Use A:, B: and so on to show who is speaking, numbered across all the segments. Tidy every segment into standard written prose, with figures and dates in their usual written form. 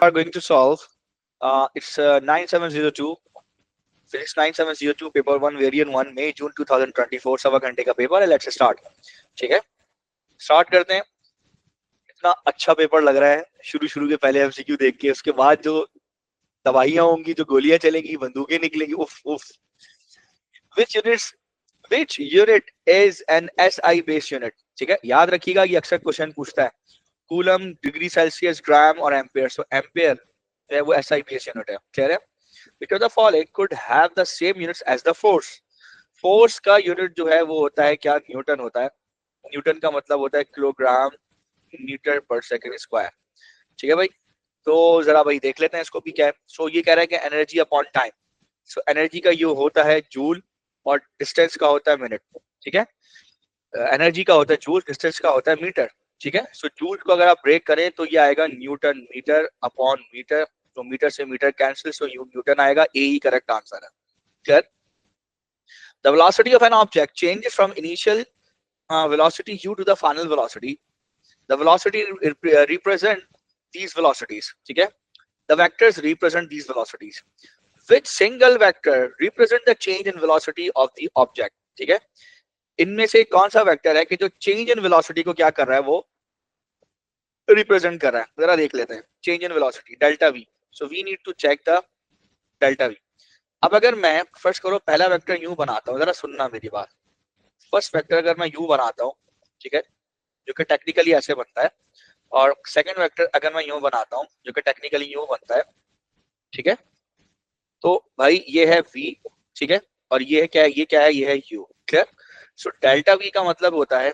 A: are going to solve. It's 9702 Physics 9702 paper 1 variant 1 मई जून 2024 सवा घंटे का पेपर है. Let's start. ठीक है, स्टार्ट करते हैं. इतना अच्छा पेपर लग रहा है शुरू शुरू के पहले एमसीक्यू देख के. उसके बाद जो दवाइयां होंगी, जो गोलियां चलेंगी, बंदूकें निकलेंगी. उफ उफ. which unit is an SI based unit? ठीक है, याद रखिएगा ये अक्सर क्वेश्चन पूछता है. कूलम, डिग्री सेल्सियस, ग्राम और एम्पेयर. सो एम्पेयर जो है वो SI बेस्ड यूनिट है. क्लियर है? Because the following could have the same units as the force. Force का यूनिट जो है वो होता है क्या? न्यूटन होता है. न्यूटन का मतलब होता है किलोग्राम मीटर पर सेकंड स्क्वायर. ठीक है भाई, तो जरा भाई देख लेते हैं इसको भी क्या है. सो ये कह रहा है कि energy upon time. So energy का ये होता है जूल और डिस्टेंस का होता है मिनट. ठीक है, एनर्जी का होता है जूल, डिस्टेंस का होता है मीटर. ठीक है, सो जूल को अगर आप ब्रेक करें तो ये आएगा न्यूटन मीटर अपॉन मीटर. तो मीटर से मीटर कैंसिल, सो न्यूटन आएगा. ए ही करेक्ट आंसर है. Clear? The velocity of an object changes from initial velocity u to the final velocity. The velocity represent these velocities. ठीक है, the vectors represent these velocities. Which single vector represent the change in velocity of the object? ठीक है, इनमें से कौन सा vector है कि जो चेंज इन वेलोसिटी को क्या कर रहा है, वो रिप्रेजेंट कर रहा है. जरा देख लेते हैं. Change in velocity delta V. So we need to check the delta V. अब अगर मैं फर्स्ट करो पहला वेक्टर यू बनाता हूँ, जरा सुनना मेरी बात. फर्स्ट वेक्टर अगर मैं यू बनाता हूँ, ठीक है, जो कि टेक्निकली ऐसे बनता है. और सेकंड वेक्टर अगर मैं यू बनाता हूँ, जो कि टेक्निकली यू बनता है. ठीक है, तो भाई ये है v. ठीक है, और ये है क्या है? ये क्या है? ये है u. Clear? So delta v का मतलब होता है,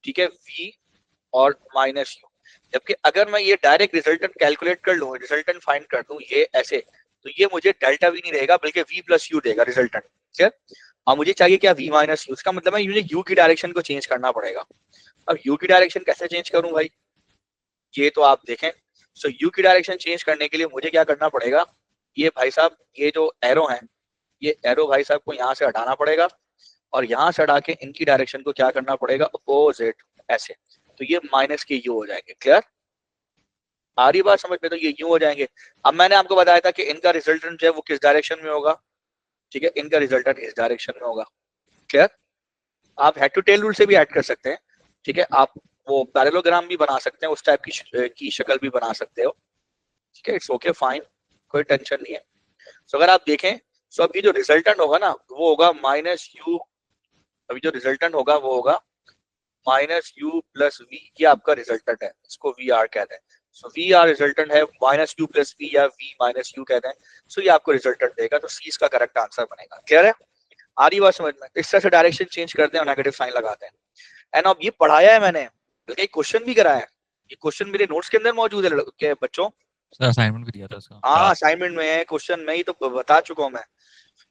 A: ठीक है, v और माइनस u. जबकि अगर मैं ये डायरेक्ट रिजल्टेंट कैलकुलेट कर लूँ, रिजल्टेंट फाइंड कर दूं ये ऐसे, तो ये मुझे डेल्टा वी नहीं रहेगा बल्कि v प्लस यू देगा रिजल्टेंट. ठीक है, और मुझे चाहिए क्या? v minus you. इसका मतलब है मुझे u की डायरेक्शन को चेंज करना पड़ेगा. अब u की डायरेक्शन कैसे चेंज करूं भाई, ये तो आप देखें. सो u की डायरेक्शन चेंज करने के लिए मुझे क्या करना पड़ेगा? ये भाई साहब, ये जो एरो है, ये एरो भाई साहब को यहाँ से हटाना पड़ेगा. और यहाँ से हटा के इनकी डायरेक्शन को क्या करना पड़ेगा? अपोजिट, ऐसे. तो ये माइनस के यू हो जाएंगे. क्लियर? आ रही बात समझ में? तो ये यूं हो जाएंगे. अब मैंने आपको बताया था कि इनका रिजल्टेंट जो है वो किस डायरेक्शन में होगा. ठीक है, इनका रिजल्टेंट इस डायरेक्शन में होगा. क्लियर? आप हेड टू टेल रूल से भी ऐड कर सकते हैं. ठीक है, आप वो पैरेललोग्राम भी बना सकते हैं, उस टाइप की शक्ल भी बना सकते हो. ठीक है, इट्स ओके, फाइन, कोई टेंशन नहीं है. सो अगर आप देखें, सो अभी जो रिजल्टेंट होगा ना वो होगा माइनस यू. अभी जो रिजल्टेंट होगा वो होगा माइनस यू प्लस वी. ये आपका रिजल्टेंट है, इसको वी आर कहते हैं. सो वी आर रिजल्टेंट है माइनस यू प्लस वी या वी माइनस यू कहते हैं. सो ये आपको रिजल्टेंट देगा. तो सी इसका करेक्ट आंसर बनेगा. क्लियर है? आ रही बात समझ में? इस तरह से डायरेक्शन चेंज करते हैं और नेगेटिव साइन लगाते हैं. एंड अब ये पढ़ाया है मैंने, बल्कि क्वेश्चन भी कराया है. ये क्वेश्चन मेरे नोट्स के अंदर मौजूद है क्या बच्चों?
B: सर असाइनमेंट भी दिया था उसका.
A: हाँ, असाइनमेंट में है, क्वेश्चन में ही तो बता चुका हूँ मैं.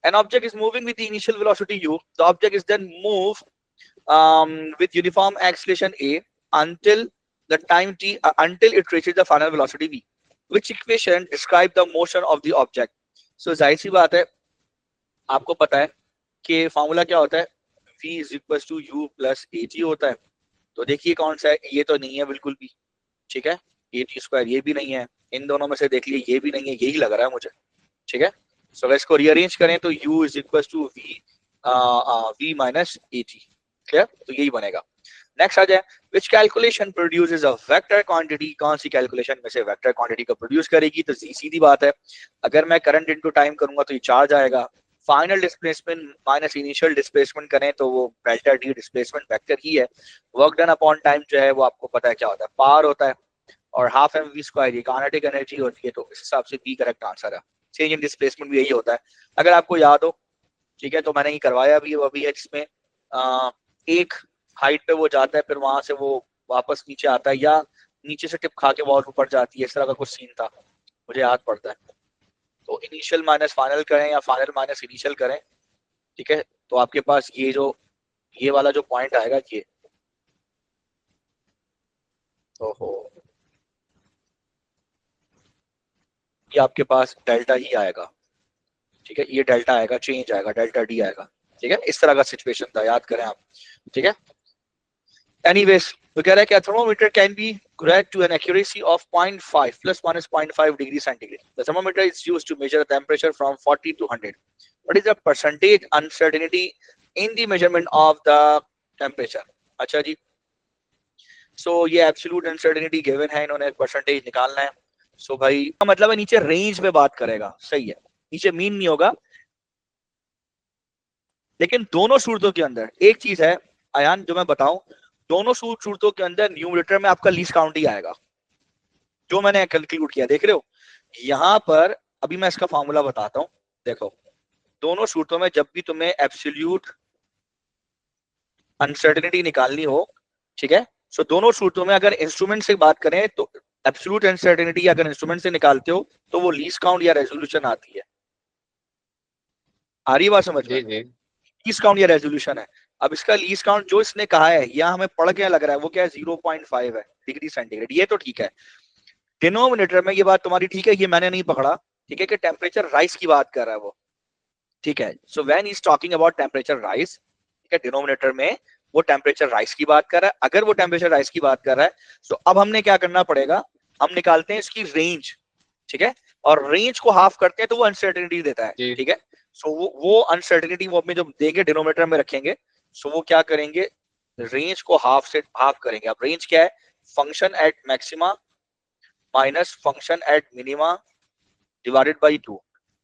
A: An object is moving with the initial velocity u. The object is then moved with uniform acceleration a until the time t until it reaches the final velocity v. Which equation describe the motion of the object? So जाहिर सी बात है, आपको पता है कि formula क्या होता है? v is equals to u plus at होता है. तो देखिए कौन सा है. ये तो नहीं है बिल्कुल भी. ठीक है, at स्क्वायर ये भी नहीं है. इन दोनों में से देख लिए ये भी नहीं है, यही लग रहा है मुझे. ठीक है, सो अगर इसको रीअरेंज करें तो u is equal to v minus A T. Clear? तो यही बनेगा. नेक्स्ट आ जाए, which calculation produces a vector quantity. कौन सी कैलकुलेशन में से वेक्टर क्वांटिटी को प्रोड्यूस करेगी? तो सीधी बात है, अगर मैं करंट इनटू टाइम करूंगा तो ये चार्ज आएगा. Final displacement minus initial displacement करें तो वो डेल्टा डी डिस्प्लेसमेंट वेक्टर ही है. वर्क डन अपॉन टाइम जो है वो आपको पता है क्या होता है? पावर होता है. और हाफ एम वी स्क्वायर ये काइनेटिक एनर्जी होती है. तो इस हिसाब से बी करेक्ट आंसर है. चेंज इन डिस्प्लेसमेंट भी यही होता है, अगर आपको याद हो. ठीक है, तो मैंने ये करवाया भी, वो अभी है जिसमें एक हाइट पे वो जाता है, फिर वहां से वो वापस नीचे आता है, या नीचे से टिप खा के बहुत ऊपर जाती है. इस तरह का कुछ सीन था, मुझे याद पड़ता है. तो इनिशियल माइनस फाइनल करें या फाइनल माइनस इनिशियल करें, ठीक है, तो आपके पास ये वाला जो पॉइंट आएगा ये, ओहो, ये आपके पास डेल्टा ही आएगा. ठीक है, ये डेल्टा आएगा, चेंज आएगा, डेल्टा डी आएगा. ठीक है, इस तरह का सिचुएशन था, याद करें आप. ठीक है, एनीवेज, तो कह रहा है कि thermometer can be accurate to an accuracy of 0.5 plus 1 is 0.5 degree centigrade. The thermometer is used to measure the temperature from 40 to 100. What is the percentage uncertainty in the measurement of the temperature? अच्छा जी, सो ये absolute uncertainty given है, इन्होंने percentage निकालना है. सो भाई का मतलब है नीचे रेंज में बात करेगा, सही है, नीचे मीन नहीं होगा. लेकिन दोनों सूरतों के अंदर एक चीज है अयान जो मैं बताऊं, दोनों सूरतों के अंदर न्यूमरेटर में आपका लीस्ट काउंट ही आएगा, जो मैंने कंक्लूड किया. देख रहे हो यहां पर, अभी मैं इसका फॉर्मूला बताता हूं. देखो दोनों सूरतों में जब भी तुम्हें एब्सोल्यूट अनसर्टेनिटी निकालनी हो, ठीक है, सो दोनों सूरतों में अगर इंस्ट्रूमेंट से बात करें तो एब्सोल्यूट अनसर्टेनिटी अगर इंस्ट्रूमेंट से निकालते हो तो वो लीस्ट काउंट या रेजोल्यूशन आती है. आ रही बात समझ में? लीस्ट काउंट या रेजोल्यूशन है. अब इसका लीस्ट काउंट जो इसने कहा है यहाँ हमें पढ़ के लग रहा है वो क्या है, 0.5 है डिग्री सेंटीग्रेड. ये तो ठीक है. डिनोमिनेटर में ये बात तुम्हारी ठीक है, ये मैंने नहीं पकड़ा, ठीक है, कि टेम्परेचर राइज की बात कर रहा है वो, ठीक है. So when he is talking about temperature rise, ठीक है, डिनोमिनेटर में वो टेम्परेचर राइज की बात कर रहा है. अगर वो टेम्परेचर राइज की बात कर रहा है तो अब हमने क्या करना पड़ेगा, हम निकालते हैं इसकी रेंज, ठीक है, और रेंज को हाफ करते हैं तो वो अनसर्टेनिटी देता है, ठीक है. सो वो अनसर्टेनिटी वो अपने जो देंगे डिनोमिनेटर में रखेंगे, सो वो क्या करेंगे, रेंज को हाफ से हाफ करेंगे. अब रेंज क्या है, function at maxima minus function at minima divided by 2.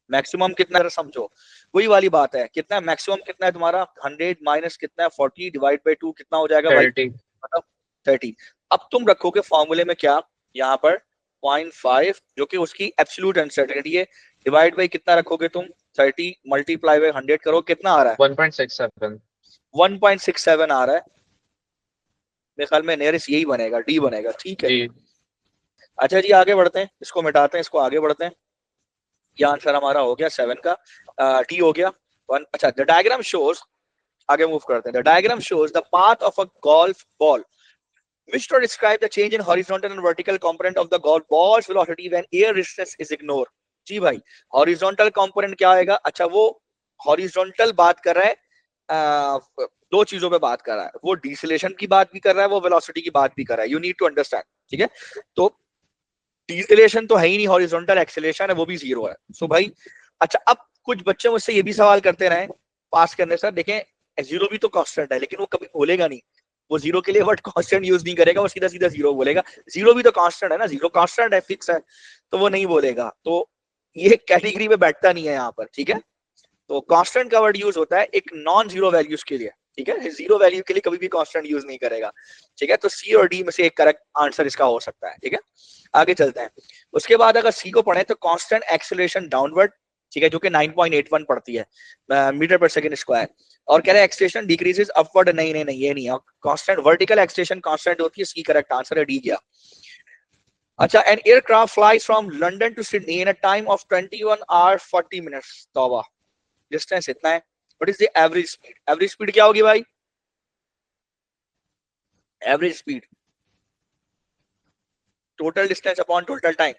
A: Maximum कितना है समझो, वही वाली बात है, कितना है मैक्सिमम, कितना है तुम्हारा 100 माइनस कितना है 40 डिवाइड बाई 2, कितना हो जाएगा भाई, मतलब 30. अब तुम रखोगे फॉर्मूले में क्या, यहाँ पर 0.5 जो कि उसकी एब्सोल्यूट अनसर्टेनिटी है, डिवाइड बाई कितना रखोगे तुम, 30 मल्टीप्लाई बाई 100 करो, कितना आ रहा है
C: 1.67.
A: 1.67 आ रहा है. मेरे ख्याल में नियरेस्ट यही बनेगा, डी बनेगा, ठीक है. अच्छा जी आगे बढ़ते हैं, इसको मिटाते हैं, इसको आगे बढ़ते हैं. ये आंसर हमारा हो गया 7 का, डी हो गया 1. अच्छा, द डायग्राम शोज, आगे मूव करते हैं. The diagram shows the path of a golf ball which to describe the change in horizontal and vertical component of the golf ball's velocity when air resistance is ignored. जी भाई, horizontal component क्या आएगा, अच्छा वो horizontal बात कर रहा है, दो चीजों पे बात कर रहा है, वो डिसेलेशन की बात भी कर रहा है, वो वेलोसिटी की बात भी कर रहा है. यू नीड टू अंडरस्टैंड, ठीक है. तो डिसेलेशन तो है ही नहीं, हॉरिजॉन्टल एक्सेलेरेशन है वो भी 0 है. सो भाई अच्छा, अब कुछ बच्चे मुझसे ये भी सवाल करते रहे पास करने, सर देखें 0 भी तो कांस्टेंट है, लेकिन वो कभी बोलेगा नहीं, वो 0 के लिए वर्ड कांस्टेंट यूज नहीं करेगा, वो सीधा सीधा 0 बोलेगा. 0 भी तो कांस्टेंट है ना, 0 कांस्टेंट है, फिक्स है, तो वो नहीं बोलेगा. तो ये कैटेगरी में बैठता नहीं है यहाँ पर, ठीक है. तो कांस्टेंट का वर्ड यूज होता है एक नॉन जीरो वैल्यूज के लिए, ठीक है, जीरो वैल्यू के लिए कभी भी कांस्टेंट यूज नहीं करेगा, ठीक है. तो सी और डी में से एक करेक्ट आंसर इसका हो सकता है, ठीक है. आगे चलते हैं. उसके बाद अगर सी को पढ़े तो कांस्टेंट एक्सेलरेशन डाउनवर्ड, ठीक है, जो कि 9.81 पड़ती है मीटर पर सेकंड स्क्वायर, और कह रहे हैं एक्सेलरेशन डिक्रीजेस अपवर्ड. नहीं नहीं नहीं, ये नहीं है. कांस्टेंट वर्टिकल एक्सेलरेशन कांस्टेंट होती है, सी करेक्ट आंसर है, डी गया. अच्छा, an aircraft flies from London to Sydney in a time of 21 hour 40 minutes. तौबा, डिस्टेंस इतना है. What is the average speed? Average speed क्या होगी भाई? Average speed total distance upon total time,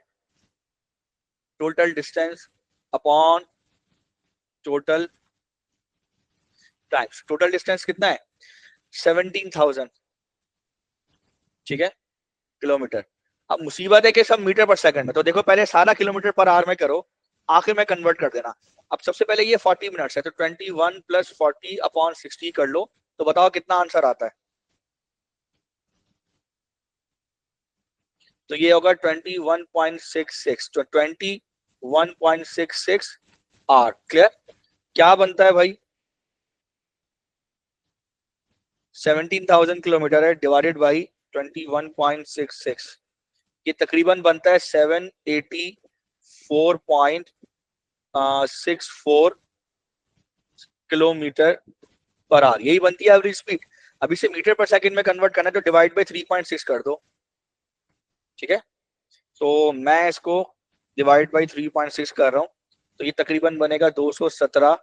A: total distance upon total times. Total distance कितना है? 17,000, ठीक है, किलोमीटर. अब मुसीबत है कि सब मीटर पर सेकंड में, तो देखो पहले सारा किलोमीटर पर आवर में करो, आखिर में कन्वर्ट कर देना. अब सबसे पहले ये 40 मिनट्स है, तो 21 प्लस 40 अपॉन 60 कर लो, तो बताओ कितना आंसर आता है. तो ये होगा 21.66, तो 21.66 आर. क्लियर? क्या बनता है भाई? 17,000 किलोमीटर है, डिवाइडेड बाई 21.66, ये तकरीबन बनता है 784.64 किलोमीटर पर आवर. यही बनती है एवरेज स्पीड. अब इसे मीटर पर सेकंड में कन्वर्ट करना है तो डिवाइड बाय 3.6 कर दो, ठीक है. तो मैं इसको डिवाइड बाय 3.6 कर रहा हूं, तो ये तकरीबन बनेगा 217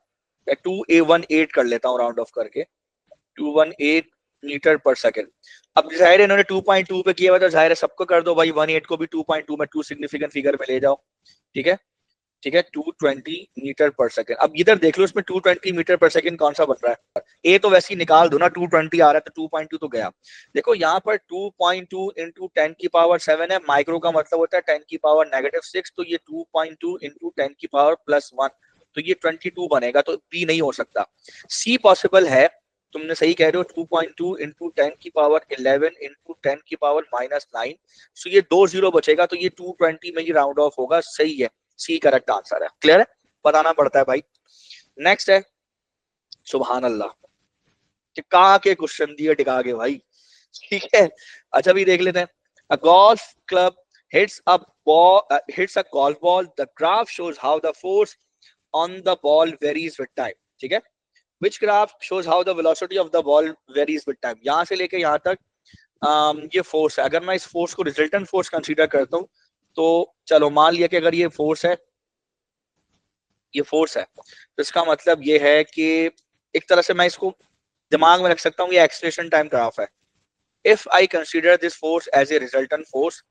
A: या 218 कर लेता हूं राउंड ऑफ करके, 218 मीटर पर सेकंड. अब जाहिर है इन्होंने 2.2 पे किया हुआ, तो जाहिर है सबको कर दो भाई, 18 को भी 2.2 में 2 सिग्निफिकेंट फिगर में ले जाओ, ठीक है. ठीक है, 220 मीटर पर सेकंड। अब इधर देख लो इसमें 220 मीटर पर सेकंड कौन सा बन रहा है, ए तो वैसे ही निकाल दो ना, 220 आ रहा है तो 2.2 तो गया। देखो यहाँ पर 2.2 इंटू 10 की पावर 7 है, माइक्रो का मतलब होता है 10 की पावर -6, तो ये 2.2 इंटू 10 की पावर +1, तो ये 22 बनेगा, तो बी नहीं हो सकता। सी पॉसिबल है, तुमने सही कह रहे हो, 2.2 इंटू 10 की पावर 11 इंटू 10 की पावर -9, सो ये 2 जीरो बचेगा, तो ये 220 में ही राउंड ऑफ होगा, सही है, सी करेक्ट आंसर है। क्लियर है, बताना पड़ता है भाई। नेक्स्ट है, सुभान अल्लाह, टिका के क्वेश्चन दिए, टिका के भाई, ठीक है। अच्छा भी देख लेते हैं। अ golf club hits a ball, hits a golf ball, the graph shows how the force on the ball varies with time, ठीक है। which graph shows how the velocity of the ball varies with time, यहां से लेके यहां तक ये force है। अगर मैं इस फोर्स को रिजल्टेंट फोर्स कंसीडर करता हूं, तो चलो मान लिया कि अगर ये फोर्स है, ये फोर्स है, तो इसका मतलब ये है कि एक तरह से मैं इसको दिमाग में रख सकता हूँ, ये एक्सीलरेशन टाइम ग्राफ है। If I consider this force as a resultant force,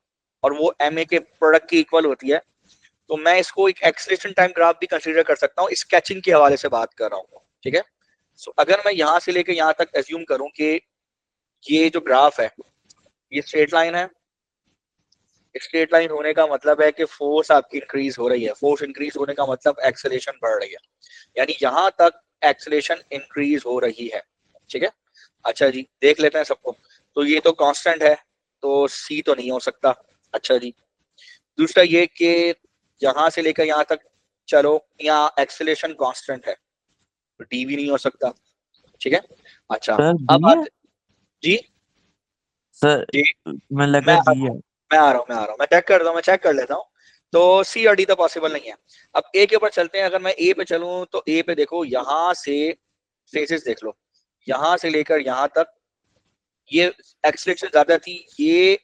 A: और वो एम ए के प्रोडक्ट की इक्वल होती है, तो मैं इसको एक एक्सीलरेशन टाइम ग्राफ भी कंसीडर कर सकता हूँ, स्केचिंग के हवाले से बात कर रहा हूँ, ठीक है। सो अगर मैं यहाँ से लेकर यहाँ तक एज्यूम करूँ कि ये जो ग्राफ है ये स्ट्रेट लाइन है, स्ट्रेट लाइन होने का मतलब है कि फोर्स आपकी इंक्रीज हो रही है, फोर्स इंक्रीज होने का मतलब एक्सेलेरेशन बढ़ रही है, यानी यहां तक एक्सेलेरेशन इंक्रीज हो रही है, ठीक है। अच्छा जी, देख लेते हैं सबको। तो ये तो कांस्टेंट है, तो सी तो नहीं हो सकता। अच्छा जी, दूसरा ये कि यहां से लेकर यहां तक चलो, यहाँ एक्सेलेरेशन कांस्टेंट है, तो डी भी नहीं हो सकता, ठीक है। अच्छा,
C: सर
A: अब
C: बी है
A: आते जी,
C: सर,
A: जी
C: मैं लग
A: मैं
C: रहा
A: आ रहा
C: बी
A: हूँ,
C: है।
A: मैं चेक कर रहा हूँ, मैं चेक कर लेता हूँ। तो सी और डी तो पॉसिबल नहीं है। अब ए के ऊपर चलते हैं, अगर मैं ए पे चलूं तो ए पे देखो, यहाँ से फेजेस देख लो, यहाँ से लेकर यहाँ तक ये एक्सीलरेशन ज्यादा थी, ये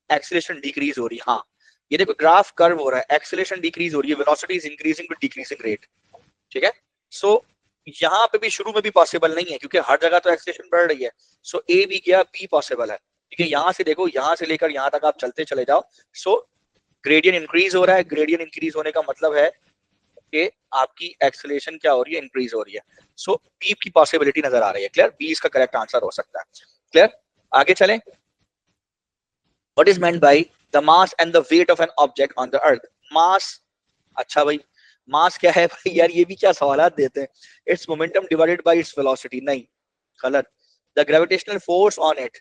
A: एक्सीलरेशन डिक्रीज हो रही है। हाँ, ये देखो ग्राफ कर्व हो रहा है, एक्सीलरेशन डिक्रीज हो रही है, velocity is increasing with decreasing rate, ठीक है। सो यहाँ पे भी शुरू में भी पॉसिबल नहीं है, क्योंकि हर जगह तो एक्सीलरेशन बढ़ रही है। सो ए भी गया, बी पॉसिबल है, ठीक है। यहाँ से देखो, यहाँ से लेकर यहाँ तक आप चलते चले जाओ, सो ग्रेडियंट इंक्रीज हो रहा है, ग्रेडियंट इंक्रीज होने का मतलब है कि आपकी एक्सेलरेशन क्या हो रही है, इंक्रीज हो रही है। सो बी की पॉसिबिलिटी नजर आ रही है। क्लियर, बी इसका करेक्ट आंसर हो सकता है। क्लियर, आगे चलें। What is meant by the mass and the weight of an object on the earth. Mass, अच्छा भाई, मास क्या है भाई, यार ये भी क्या सवालात देते हैं। It's momentum divided by its velocity, नहीं, गलत। The gravitational force on it,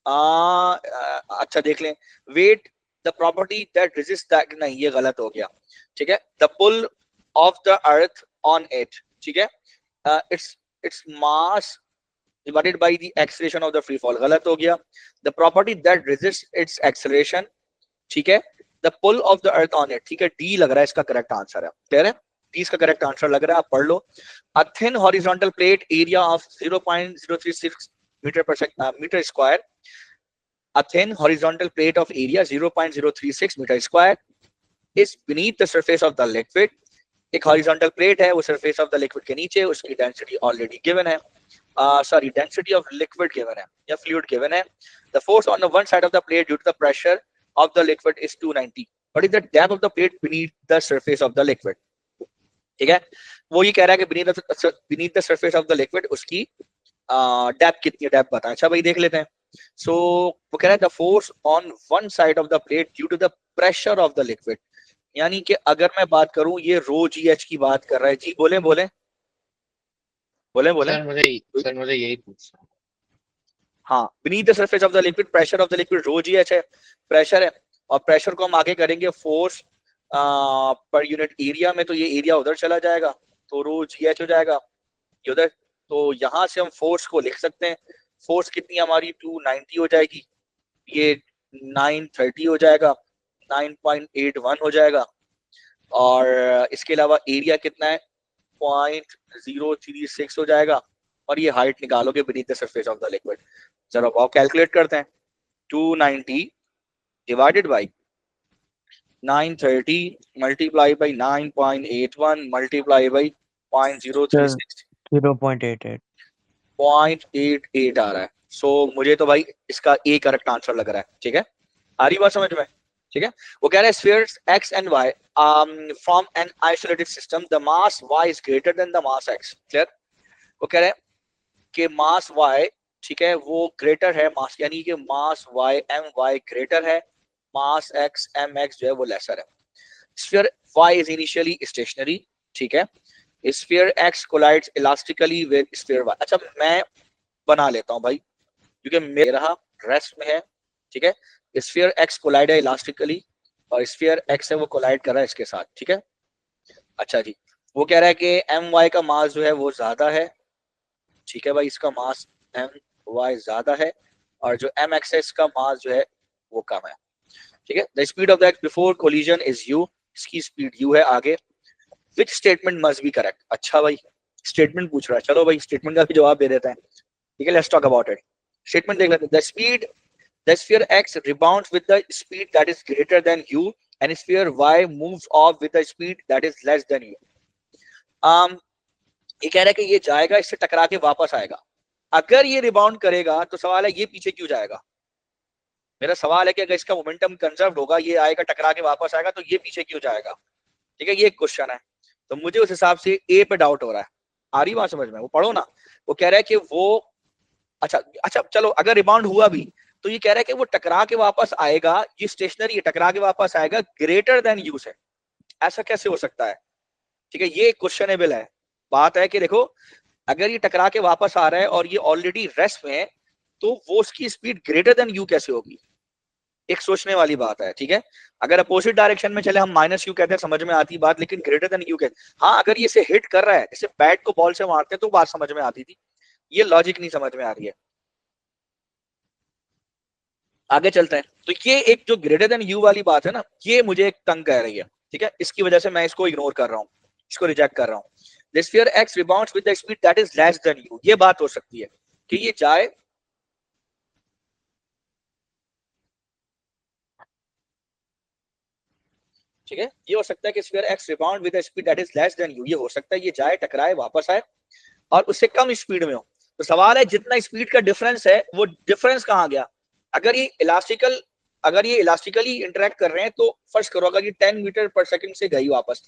A: अच्छा देख लें। Weight, the property that resist that, नहीं ये गलत हो गया, ठीक है। The pull of the earth on it, ठीक है। It's it's mass divided by the acceleration of the free fall, गलत हो गया। the property that resists its acceleration, ठीक है। the pull of the earth on it, ठीक है, D लग रहा है इसका करेक्ट आंसर है। क्लियर है, डी इसका करेक्ट आंसर लग रहा है, आप पढ़ लो। a thin horizontal plate area of 0.036 meter square, a thin horizontal plate of area 0.036 meter square is beneath the surface of the liquid, एक हॉरिजॉन्टल प्लेट है, वो सरफेस ऑफ द लिक्विड के नीचे, उसकी डेंसिटी ऑलरेडी गिवन है, sorry, density of liquid given है या fluid given है। the force on the one side of the plate due to the pressure of the liquid is 290, what is the depth of the plate beneath the surface of the liquid, ठीक है। वो ये कह रहा है कि beneath the surface of the liquid उसकी depth कितनी है, डेप्थ बता। अच्छा भाई देख लेते हैं। सो वो कह रहा है the force on one side of the plate due to the pressure of the liquid, यानी कि अगर मैं बात करूं, ये रो जी एच की बात कर रहा है। जी बोले बोले बोले बोले।
D: सर मुझे यही पूछना।
A: हाँ, beneath the surface of the liquid, pressure of the liquid rho g h है, प्रेशर है। और प्रेशर को हम आगे करेंगे फोर्स पर यूनिट एरिया में, तो ये एरिया उधर चला जाएगा, तो रो जी एच हो जाएगा ये उधर। तो यहाँ से हम फोर्स को लिख सकते हैं, फोर्स कितनी हमारी 290 हो जाएगी, ये 930 हो जाएगा, 9.81 हो जाएगा। और इसके अलावा एरिया कितना है, 0.036 हो जाएगा। और ये हाइट निकालोगे beneath the surface of the liquid. चलो अब कैलकुलेट करते हैं। 290 divided by 930 multiply by 9.81 multiply by 0.036,
C: 0.88।
A: 0.88 आ रहा है। सो मुझे तो भाई इसका ए करेक्ट आंसर लग रहा है, ठीक है। आ रही बात समझ में, ठीक है, वो कह रहा है spheres x and y from an isolated system the mass y is greater than the mass x. Clear, वो कह रहा है कि मास y, ठीक है, वो ग्रेटर है मास, यानी कि मास y my ग्रेटर है, मास x mx जो है वो लेसर है. Sphere y is initially stationary, ठीक है, sphere x collides elastically with sphere y. अच्छा मैं बना लेता हूं भाई, क्योंकि मेरा रेस्ट में है, ठीक है, स्फीयर x कोलाइड है इलास्टिकली और स्फीयर x है वो कोलाइड कर रहा है इसके साथ, ठीक है. अच्छा जी, वो कह रहा है कि my का मास जो है वो ज्यादा है, ठीक है भाई, इसका मास my ज्यादा है और जो mx है इसका मास जो है वो कम है, ठीक है. The speed of that before collision is u, इसकी स्पीड u है आगे. Which statement must be correct. अच्छा भाई स्टेटमेंट पूछ रहा है, चलो भाई स्टेटमेंट का भी जवाब दे देते हैं, ठीक है. Let's talk about it. Statement देख लेते हैं. The sphere x rebounds with the speed that is greater than u and sphere y moves off with the speed that is less than u. ये कह रहा है कि ये जाएगा, इससे टकरा के वापस आएगा. अगर ये रिबाउंड करेगा तो सवाल है ये पीछे क्यों जाएगा. मेरा सवाल है कि अगर इसका मोमेंटम कंजर्व होगा, ये आएगा टकरा के वापस आएगा, तो ये पीछे क्यों जाएगा, ठीक है. ये एक क्वेश्चन है. तो मुझे उस हिसाब से ए पे डाउट हो रहा है. आ रही बात समझ में, वो पढ़ो ना. वो कह रहा है कि वो अच्छा चलो अगर रिबाउंड हुआ भी तो ये कह रहा है कि वो टकरा के वापस आएगा, ये स्टेशनरी है, टकरा के वापस आएगा ग्रेटर देन यू से. ऐसा कैसे हो सकता है, ठीक है. ये क्वेश्चनेबल है. बात है कि देखो अगर ये टकरा के वापस आ रहा है और ये ऑलरेडी रेस्ट में है, तो वो उसकी स्पीड ग्रेटर देन यू कैसे होगी. एक सोचने वाली बात है, ठीक है. अगर अपोजिट डायरेक्शन में चले हम माइनस यू कहते हैं, समझ में आती बात, लेकिन ग्रेटर देन यू कहते. हाँ अगर ये इसे हिट कर रहा है, इसे बैट को बॉल से मारते हैं तो बात समझ में आती थी. ये लॉजिक नहीं समझ में आ रही है. आगे चलते हैं. तो ये एक जो ग्रेटर देन यू वाली बात है ना, ये मुझे एक तंग कह रही है, ठीक है. इसकी वजह से मैं इसको इग्नोर कर रहा हूँ, इसको रिजेक्ट कर रहा हूँ. The sphere x rebounds with the speed that is less than u. ये बात हो सकती है कि ये जाए, ठीक है. ये हो सकता है कि sphere x rebound with the speed that is less than u. ये हो सकता है ये जाए, टकराए, वापस आए और उससे कम स्पीड में हो. तो सवाल है जितना स्पीड का डिफरेंस है वो डिफरेंस कहाँ गया. अगर ये इलास्टिकली इंटरेक्ट कर रहे हैं तो फर्स्ट करो अगर ये 10 मीटर पर सेकंड से गई वापस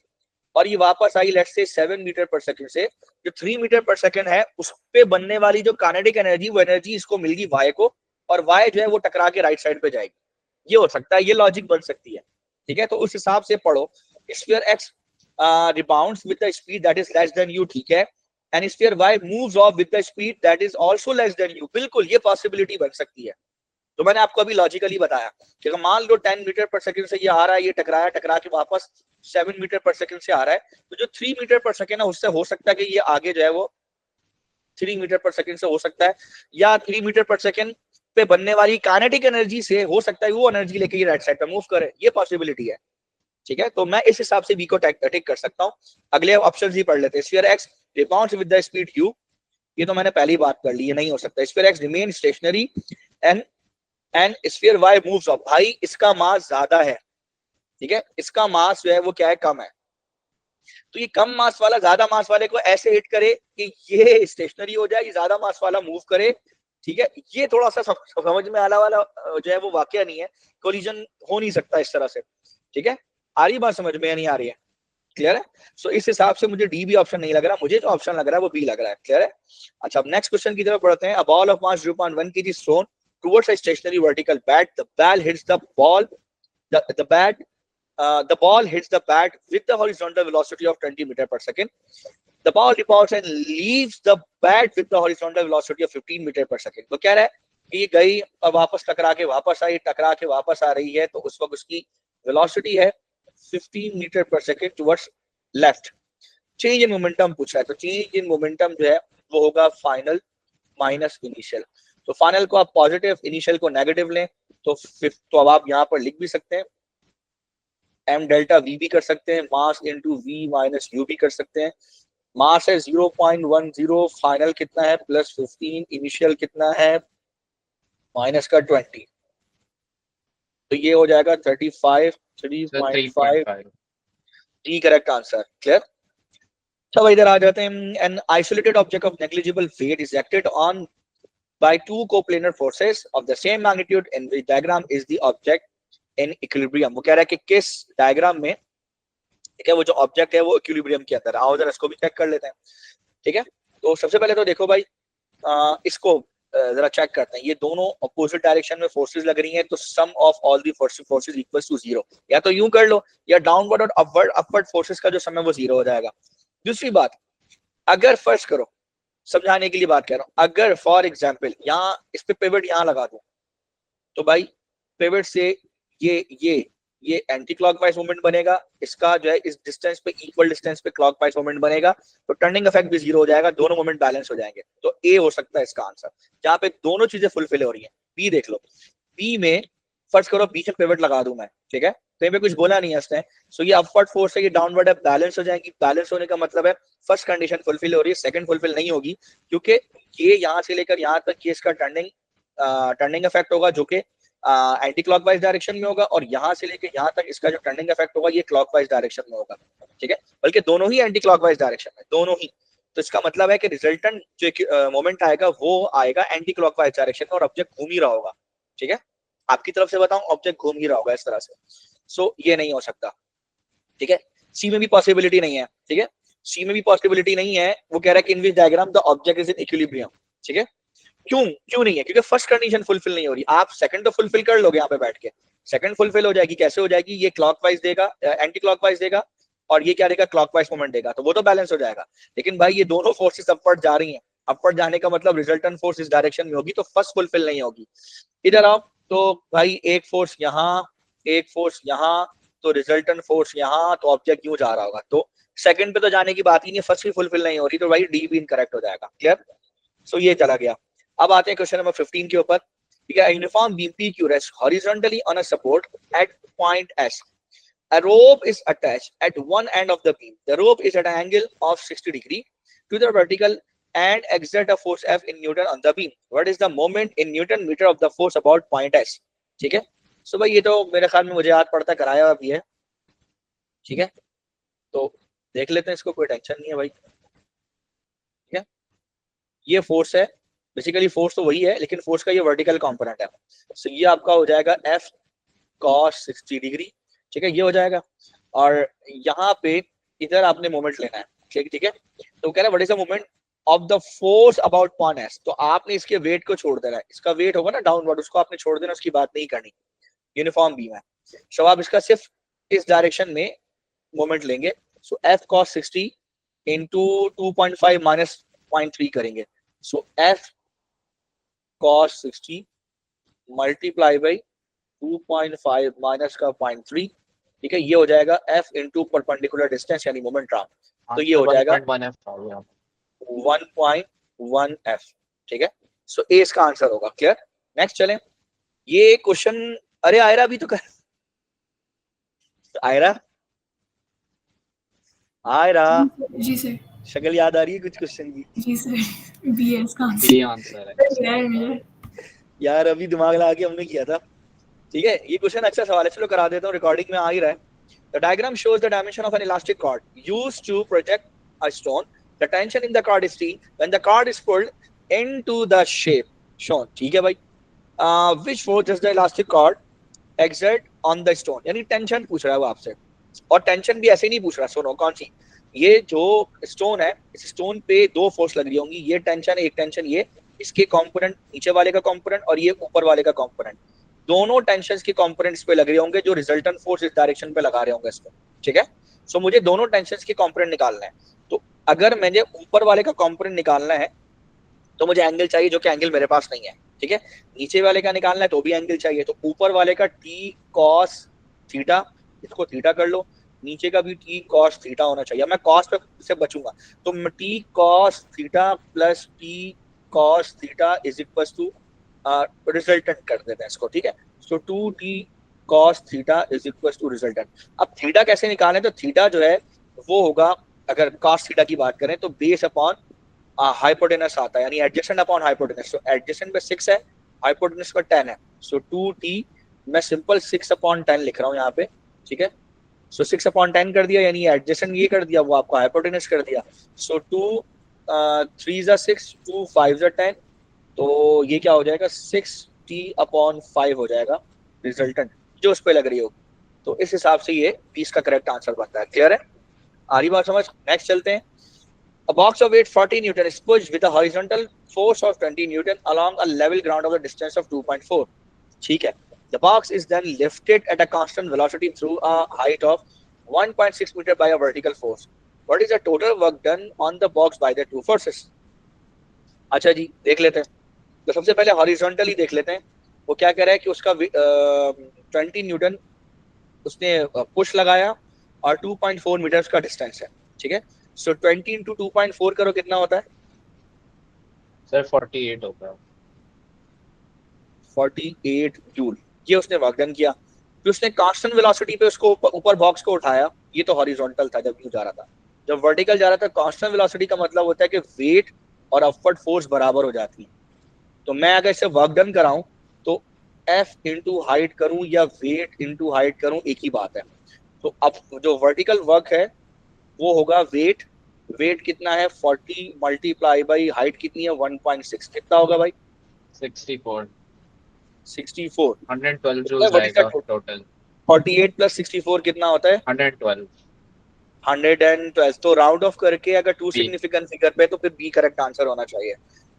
A: और ये वापस आई लेट्स से 7 मीटर पर सेकंड से, जो 3 मीटर पर सेकंड है उस पे बनने वाली जो काइनेटिक एनर्जी, वो एनर्जी इसको मिल गई वाई को, और वाई जो है वो टकरा के राइट साइड पे जाएगी. ये हो सकता है, ये लॉजिक बन सकती है, ठीक है. तो उस हिसाब से पढ़ो. Sphere X rebounds with the speed that is less than u, ठीक है, and sphere Y moves off with the speed that is also less than u. बिल्कुल ये पॉसिबिलिटी बन सकती है. तो मैंने आपको अभी लॉजिकली बताया कि अगर मान लो 10 मीटर पर सेकंड से ये आ रहा है, ये टकरा के वापस 7 मीटर पर सेकंड से आ रहा है, तो जो 3 मीटर पर सेकंड है उससे हो सकता है कि ये आगे जो है वो 3 मीटर पर सेकंड से हो सकता है, या 3 मीटर पर सेकंड पे बनने वाली काइनेटिक एनर्जी से हो सकता है वो एनर्जी लेके ये राइट साइड पे मूव करे. ये पॉसिबिलिटी है, ठीक है. तो मैं इस हिसाब से बी को टिक कर सकता हूँ. अगले ऑप्शन ही पढ़ लेते हैं. Sphere X rebounds with the speed you, ये तो मैंने पहली बात कर ली, ये नहीं हो सकता. Sphere X remain stationary and sphere Y moves off. भाई इसका मास ज्यादा है, ठीक है, इसका मास जो है वो क्या है, कम है. तो ये कम मास वाला ज्यादा मास वाले को ऐसे हिट करे कि ये स्टेशनरी हो जाए, ये ज्यादा मास वाला मूव करे, ठीक है. ये थोड़ा सा समझ में आने वाला जो है वो वाकया नहीं है. कोलिजन हो नहीं सकता इस तरह से, ठीक है. आ रही बात समझ में या नहीं आ रही है, क्लियर है. सो इस हिसाब से मुझे डी भी ऑप्शन नहीं लग रहा, मुझे जो ऑप्शन लग रहा है वो बी लग रहा है, क्लियर है. अच्छा अब नेक्स्ट क्वेश्चन की तरफ बढ़ते हैं. A ball of mass 0.1 kg is thrown towards a stationary vertical bat. The ball hits the ball. The ball hits the bat with the horizontal velocity of 20 meter per second. The ball rebounds and leaves the bat with the horizontal velocity of 15 meter per second. तो क्या है कि ये गई और वापस टकरा के वापस आई, टकरा के वापस आ रही है, तो उस वक्त उसकी वेलोसिटी है 15 मीटर पर second towards left. Change in momentum पूछा है, तो चेंज इन मोमेंटम जो है वो होगा फाइनल माइनस इनिशियल. तो फाइनल को आप पॉजिटिव, इनिशियल को नेगेटिव लें, तो अब आप यहाँ पर लिख भी सकते हैं m डेल्टा v भी कर सकते हैं, mass into v minus u भी कर सकते हैं. मास है 0.10, फाइनल कितना है प्लस 15, इनिशियल कितना है माइनस का 20, तो ये हो जाएगा 35, 3.5. D correct answer, clear. चलो इधर आ जाते हैं. An isolated object of negligible weight is acted on by two coplanar forces of the same magnitude in which diagram is the object in equilibrium. वो कह रहा है कि किस डायग्राम में, ठीक है, वो जो ऑब्जेक्ट है वो इक्विलिब्रियम के अंदर। आओ जरा इसको भी चेक कर लेते हैं, ठीक है। तो सबसे पहले तो देखो भाई, इसको जरा चेक करते हैं। ये दोनों अपोजिट डायरेक्शन में फोर्सेस लग रही हैं, तो sum of all the forces equals to 0। या तो यूं कर लो, या डाउनवर्ड और अपवर्ड फोर्सेस का जो सम है वो 0 हो जाएगा। दूसरी बात, अगर फर्ज करो, समझाने के लिए बात कर रहा हूं, अगर फॉर एग्जांपल यहाँ इस पे पिवट यहाँ लगा दूं, तो भाई पिवट से ये एंटी क्लॉकवाइज मूवमेंट बनेगा, इसका जो है इस डिस्टेंस पे इक्वल डिस्टेंस पे क्लॉकवाइज मूवमेंट बनेगा, तो टर्निंग इफेक्ट भी 0 हो जाएगा, दोनों मूवमेंट बैलेंस हो जाएंगे। तो ए हो सकता है इसका आंसर, जहां पे दोनों चीजें फुलफिल हो रही हैं। बी देख लो, बी में फर्ज करो बीच में पिवट लगा दूं मैं, ठीक है, कहीं पे कुछ बोला नहीं है उसने। सो ये अपवर्ड फोर्स है, ये डाउनवर्ड है, बैलेंस हो जाएंगी। बैलेंस होने का मतलब है फर्स्ट कंडीशन फुलफिल हो रही है, सेकंड फुलफिल नहीं होगी, क्योंकि ये यहाँ से लेकर यहाँ तक ये इसका टर्निंग इफेक्ट होगा जो कि एंटी क्लॉकवाइज डायरेक्शन में होगा, और यहाँ से लेकर यहाँ तक इसका जो टर्निंग इफेक्ट होगा ये क्लॉकवाइज डायरेक्शन में होगा, ठीक है, बल्कि दोनों ही एंटी क्लॉकवाइज डायरेक्शन में, दोनों ही। तो इसका मतलब है कि रिजल्टेंट जो मोमेंट आएगा वो आएगा एंटी क्लॉकवाइज डायरेक्शन में, और ऑब्जेक्ट घूम ही रहा होगा, ठीक है। आपकी तरफ से बताऊं, ऑब्जेक्ट घूम ही रहा होगा इस तरह से। सो ये नहीं हो सकता, ठीक है। सी में भी पॉसिबिलिटी नहीं है, ठीक है, सी में भी पॉसिबिलिटी नहीं है। वो कह रहा है कि in which diagram the object is in equilibrium, ठीक है। क्यों नहीं है? क्योंकि फर्स्ट कंडीशन फुलफिल नहीं हो रही। आप सेकंड तो फुलफिल कर लोगे यहाँ पे बैठ के, सेकंड फुलफिल हो जाएगी। कैसे हो जाएगी? ये क्लॉकवाइज देगा, एंटी क्लॉकवाइज देगा, और ये क्या देगा? क्लॉकवाइज मोमेंट देगा, तो वो तो बैलेंस हो जाएगा। लेकिन भाई ये दोनों फोर्सेस अपवर्ड जा रही हैं, अपवर्ड जाने का मतलब रिजल्टेंट फोर्स इस डायरेक्शन में होगी, तो फर्स्ट फुलफिल नहीं होगी। इधर आओ, तो भाई एक फोर्स यहाँ, एक फोर्स यहाँ, तो रिजल्टेंट फोर्स यहाँ, तो ऑब्जेक्ट यूं जा रहा होगा, तो सेकंड पे तो जाने की बात ही नहीं है, फर्स्ट भी फुलफिल नहीं हो रही, तो भाई डी भी इनकरेक्ट हो जाएगा। क्लियर? सो ये चला गया। अब आते हैं क्वेश्चन नंबर 15 के ऊपर, ठीक है। Uniform beam PQ rests horizontally on a support at point S. A rope is attached at one end of the beam. The rope is at an angle of 60 degree to the vertical and exert a force F in Newton on the beam. What is the moment in Newton meter of the force about point S? ठीक है। सो भाई ये तो मेरे ख्याल में मुझे याद पड़ता कराया भी है, ठीक है, तो देख लेते हैं इसको, कोई टेंशन नहीं है भाई, ठीक है। ये फोर्स है, बेसिकली फोर्स तो वही है, लेकिन फोर्स का ये वर्टिकल कंपोनेंट है। सो ये आपका हो जाएगा F cos 60 डिग्री, ठीक है, ये हो जाएगा। और यहाँ पे इधर आपने मोमेंट लेना है, ठीक है। तो कह रहा है what is the moment of the force about point S। तो आपने इसके वेट को छोड़ देना है, इसका वेट होगा ना डाउनवर्ड, उसको आपने छोड़ देना, उसकी बात नहीं करनी। यूनिफॉर्म बीम है, सो आप इसका सिर्फ इस डायरेक्शन में मोमेंट लेंगे। सो F cos 60 इंटू 2.5 माइनस 0.3 करेंगे। सो F cos 60 multiply by 2.5 minus का 0.3, ठीक है, ये हो जाएगा F इंटू परपेंडिकुलर डिस्टेंस यानी मोमेंट आर्म, तो ये हो जाएगा 1.1 F, ठीक है। सो ए इसका आंसर होगा। क्लियर? नेक्स्ट चलें। ये क्वेश्चन, अरे आयरा भी तो कर, आयरा, आयरा
E: जी सर।
A: शक्ल याद आ रही है कुछ क्वेश्चन की?
E: जी सर, बी एस का
D: ये आंसर है
E: आंसर।
A: यार अभी दिमाग लगा के हमने किया था, ठीक है। ये क्वेश्चन अच्छा सवाल है, चलो करा देता हूँ, रिकॉर्डिंग में आ ही रहा है। The diagram shows the dimension of an elastic cord used to project a stone. The tension in the cord is T when the cord is pulled into the shape shown. ठीक है भाई। Which force does the elastic cord exert on the stone? यानी tension पूछ रहा है वो आपसे, और टेंशन भी ऐसे नहीं पूछ रहा। सुनो कौन सी, ये जो स्टोन है, इस स्टोन पे दो फोर्स लग रही होंगी, ये टेंशन, एक टेंशन ये, इसके कंपोनेंट नीचे वाले का कंपोनेंट और ये ऊपर वाले का कंपोनेंट, दोनों टेंशंस के कंपोनेंट्स पे लग रहे होंगे, जो रिजल्टेंट फोर्स इस डायरेक्शन पे लगा रहे होंगे इसको, ठीक है। सो मुझे दोनों टेंशंस के कंपोनेंट निकालना है। तो अगर मुझे ऊपर वाले का कंपोनेंट निकालना है तो मुझे एंगल चाहिए, जो कि एंगल मेरे पास नहीं है, ठीक है। नीचे वाले का निकालना है तो भी एंगल चाहिए, तो ऊपर वाले का T cos थीटा, इसको थीटा कर लो, नीचे का भी T cos थीटा होना चाहिए। मैं cos पे से बचूंगा, तो T cos theta plus T cos theta is equal to resultant कर देते हैं इसको, ठीक है। So 2T cos theta is equal to resultant. अब थीटा कैसे निकालें? तो थीटा जो है वो होगा, अगर cos थीटा की बात करें तो बेस अपॉन हाइपोटेनस आता है, यानी एडजेसेंट अपॉन हाइपोटेनस। तो एडजेसेंट पे 6 है, हाइपोटेनस पे 10 है, सो 2T, मैं सिंपल 6 अपॉन 10 लिख रहा हूँ यहाँ पे, ठीक है। सो 6 अपॉन 10 कर दिया, यानी एडजेसेंट ये कर दिया, वो आपको हाइपोटेनस कर दिया। सो 2 3 ज़ा 6, 2 5 ज़ा 10, तो ये क्या हो जाएगा 6T अपॉन 5 हो जाएगा रिजल्टेंट, जो उस पर लग रही होगी। तो इस हिसाब से ये 20 का करेक्ट आंसर बनता है। क्लियर है? आ रही बात समझ? नेक्स्ट चलते हैं। A box of weight 40 Newton is pushed with a horizontal force of 20 Newton along a level ground of a distance of 2.4. ठीक है. The box is then lifted at a constant velocity through a height of 1.6 meter by a vertical force. What is the total work done on the box by the two forces? अच्छा जी, देख लेते हैं. तो सबसे पहले horizontally देख लेते हैं. वो क्या कह रहा है कि उसका 20 न्यूटन उसने पुश लगाया और 2.4 मीटर्स का डिस्टेंस है. ठीक है. सो 20 इंटू 2.4 करो, कितना होता है?
D: सर 48 होगा।
A: 48 जूल. ये उसने वर्क डन किया. फिर उसने कांस्टेंट वेलोसिटी पे उसको ऊपर बॉक्स को उठाया. ये तो हॉरिजॉन्टल था जब यूं जा रहा था. जब वर्टिकल जा रहा था, कांस्टेंट वेलोसिटी का मतलब होता है कि वेट और अपवर्ड फोर्स बराबर हो जाती है. तो मैं अगर इसे वर्क डन कराऊं तो F इंटू हाइट करूं या वेट इंटू हाइट करूं, एक ही बात है. तो अब जो वर्टिकल वर्क है वो होगा वेट. वेट कितना है? 40 मल्टीप्लाई बाई हाइट कितनी है? 1.6. कितना होगा भाई?
D: 64
A: 64.
D: 112 जूल्स
A: What is the
D: आएगा
A: total?
D: टोटल।
A: 48 प्लस 64 कितना होता है?
D: 112
A: 112. तो राउंड ऑफ करके अगर टू
D: B.
A: सिग्निफिकेंट फिगर पे तो फिर बी करेक्ट आंसर होना चाहिए.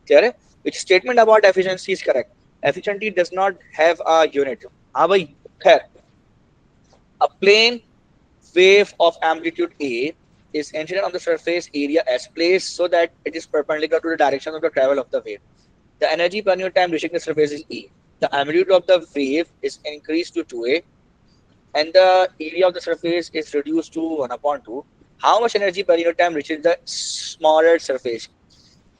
A: क्लियर है? Which statement about efficiency is correct? Efficiency does not have a unit. हाँ भाई, खैर. A plane wave of amplitude A is incident on the surface area S placed so that it is perpendicular to the direction of the travel of the wave. The energy per unit time reaching the surface is E. The amplitude of the wave is increased to 2A and the area of the surface is reduced to 1/2. How much energy per unit time reaches the smaller surface?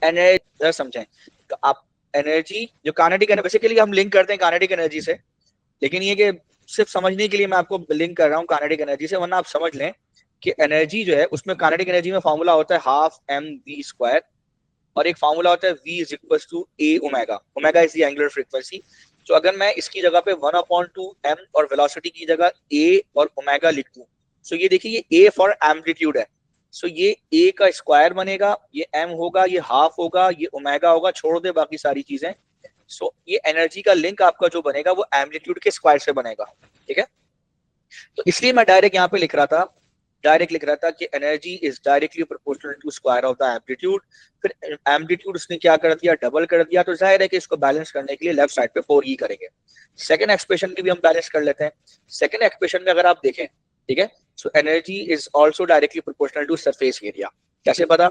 A: Energy समझें. तो आप energy जो kinetic energy, basically हम link करते हैं kinetic energy से, लेकिन ये कि सिर्फ समझने के लिए मैं आपको लिंक कर रहा हूँ काइनेटिक एनर्जी से, वरना आप समझ लें कि एनर्जी जो है उसमें काइनेटिक एनर्जी में फॉर्मूला होता है हाफ mv² और एक फॉर्मूला होता है v is equal to a omega. Omega is the angular frequency. तो अगर मैं इसकी जगह पे 1/2 m और वेलोसिटी की जगह a और ओमेगा लिख दूं, सो ये देखिए ये a फॉर एम्पलीट्यूड है. सो ये a का स्क्वायर बनेगा, ये m होगा, ये हाफ होगा, ये ओमेगा होगा, छोड़ दे बाकी सारी चीजें. सो ये एनर्जी का लिंक आपका जो बनेगा वो एम्पलीट्यूड के स्क्वायर से बनेगा. ठीक है? तो इसलिए मैं डायरेक्ट यहाँ पे लिख रहा था कि energy is directly proportional to square of the amplitude. फिर एम्पलीट्यूड उसने क्या कर दिया? डबल कर दिया. तो जाहिर है कि इसको बैलेंस करने के लिए लेफ्ट साइड पे 4e करेंगे. सेकंड एक्सप्रेशन की भी हम बैलेंस कर लेते हैं. सेकंड एक्सप्रेशन में अगर आप देखें, ठीक है, so energy is also directly proportional to surface area. कैसे पता?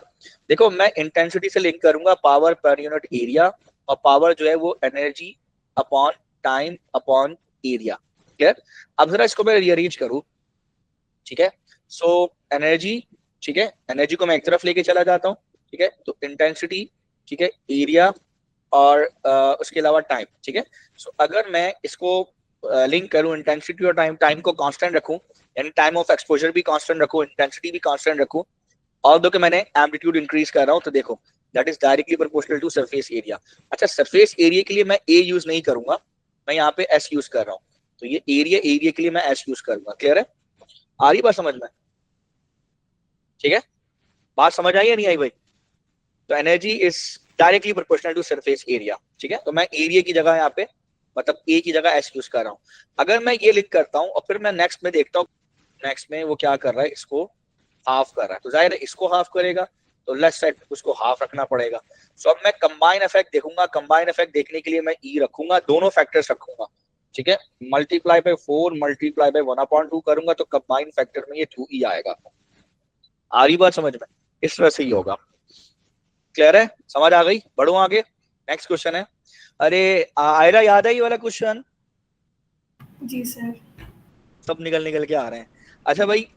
A: देखो, मैं इंटेंसिटी से लिंक करूंगा पावर पर यूनिट एरिया, और पावर जो है वो energy upon time upon area. Clear? अब जरा इसको मैं रीअरेंज करूं. ठीक है? सो एनर्जी, ठीक है, एनर्जी को मैं एक तरफ लेके चला जाता हूं. ठीक है? तो इंटेंसिटी, ठीक है, एरिया और उसके अलावा टाइम. ठीक है? सो अगर मैं इसको लिंक करूं इंटेंसिटी और टाइम को कांस्टेंट रखूं, यानी टाइम ऑफ एक्सपोजर भी कांस्टेंट रखूं, इंटेंसिटी भी कांस्टेंट रखूं, और दो कि मैंने एम्पलीट्यूड इंक्रीज कर रहा हूं, तो देखो that is directly proportional to surface area. अच्छा, सरफेस एरिया के लिए मैं ए यूज नहीं करूंगा, मैं यहाँ पे एस यूज कर रहा हूँ. तो ये एरिया के लिए मैं एस यूज करूंगा. क्लियर है? आ रही बात समझ में? ठीक है, बात समझ आई या नहीं आई भाई? तो energy is directly proportional to surface area. ठीक है, तो मैं एरिया की जगह यहाँ पे मतलब ए की जगह एस यूज कर रहा हूँ. अगर मैं ये लिख करता हूँ और फिर मैं नेक्स्ट में देखता हूँ, नेक्स्ट में वो क्या कर रहा है, इसको हाफ कर रहा है, तो जाहिर है इसको हाफ करेगा तो लेफ्ट साइड उसको हाफ रखना पड़ेगा. सो अब मैं कंबाइन इफेक्ट देखूंगा. कंबाइन इफेक्ट देखने के लिए मैं ई रखूंगा, दोनों फैक्टर्स रखूंगा. ठीक है, मल्टीप्लाई बाय 4 मल्टीप्लाई बाय 1/2 करूंगा तो कंबाइन फैक्टर में ये 2e आएगा. आ रही बात समझ में? इस तरह से ही होगा. क्लियर है? समझ आ गई? बढ़ो आगे. नेक्स्ट क्वेश्चन है. अरे आयरा, याद है ये वाला क्वेश्चन?
E: जी सर.
A: सब निकल के आ रहे हैं. अच्छा भाई,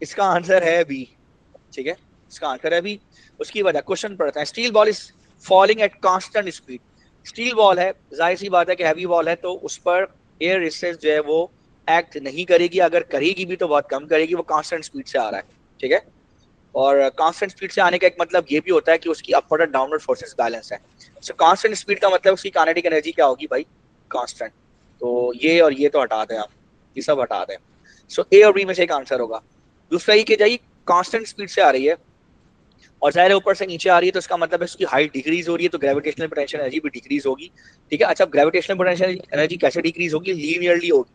A: इसका आंसर है बी. ठीक है, इसका आंसर है बी. उसकी वजह क्वेश्चन पढ़ते हैं. Steel ball is falling at constant speed. Steel ball है, जाहिर सी बात है कि हैवी बॉल है, तो उस पर एयर रेजिस्टेंस जो है वो एक्ट नहीं करेगी. अगर करेगी भी तो बहुत कम करेगी. वो कांस्टेंट स्पीड से आ रहा है. ठीक है, और कांस्टेंट स्पीड से आने का एक मतलब ये भी होता है कि उसकी अपवर्ड और डाउनवर्ड फोर्सेस बैलेंस है. सो कांस्टेंट स्पीड का मतलब उसकी काइनेटिक एनर्जी क्या होगी भाई? कांस्टेंट. तो ये और ये तो हटा दें आप, ये सब हटा दें. सो ए और बी में से एक आंसर होगा. दूसरा ये कि जाइए कांस्टेंट स्पीड से आ रही है और जाहिर है ऊपर से नीचे आ रही है, तो इसका मतलब है उसकी हाइट डिक्रीज हो रही है, तो ग्रेविटेशनल पोटेंशियल एनर्जी भी डिक्रीज होगी. ठीक है, अच्छा ग्रेविटेशनल पोटेंशियल एनर्जी कैसे डिक्रीज होगी? लीनियरली होगी.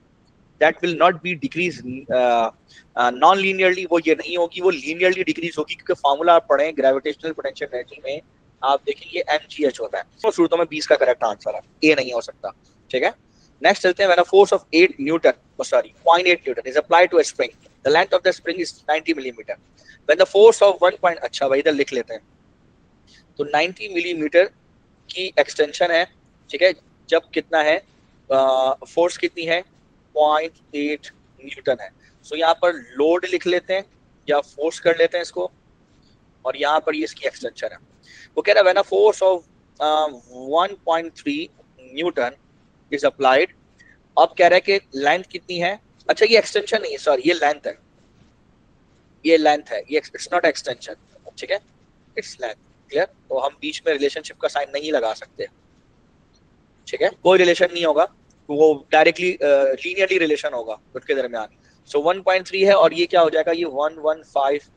A: That will not be decrease non linearly, वो ये नहीं होगी, वो लीनियरली डिक्रीज होगी, क्योंकि फार्मूला आप पढ़ें ग्रेविटेशनल पोटेंशियल एनर्जी में, आप देखेंगे mgh होता है। तो सूरतों में 20 का करेक्ट आंसर है, ए नहीं हो सकता। ठीक है, नेक्स्ट चलते हैं। When a force of 8 newton, sorry 0.8 newton is applied to a spring, the length of the spring is 90 millimetre, when the force of 1 point, अच्छा भाई इधर लिख लेते हैं, तो 90 मिलीमीटर की एक्सटेंशन है। ठीक है, जब कितना है, फोर्स कितनी है, 0.8 न्यूटन है। सो यहाँ पर लोड लिख लेते हैं या फोर्स कर लेते हैं इसको, और यहाँ पर ये इसकी एक्सटेंशन है। वो कह रहा है when a force of 1.3 Newton is applied, अब कह रहा है कि लेंथ कितनी है, अच्छा ये एक्सटेंशन नहीं है, सॉरी ये लेंथ है, ये लेंथ है, ये इट्स नॉट एक्सटेंशन। ठीक है, इट्स लेंथ। क्लियर, तो हम बीच में रिलेशनशिप का साइन नहीं लगा सकते। ठीक है, कोई रिलेशन नहीं होगा, वो डायरेक्टली लीनियरली रिलेशन होगा उसके दरमियान। सो 1.3 है और ये क्या हो जाएगा, ये 115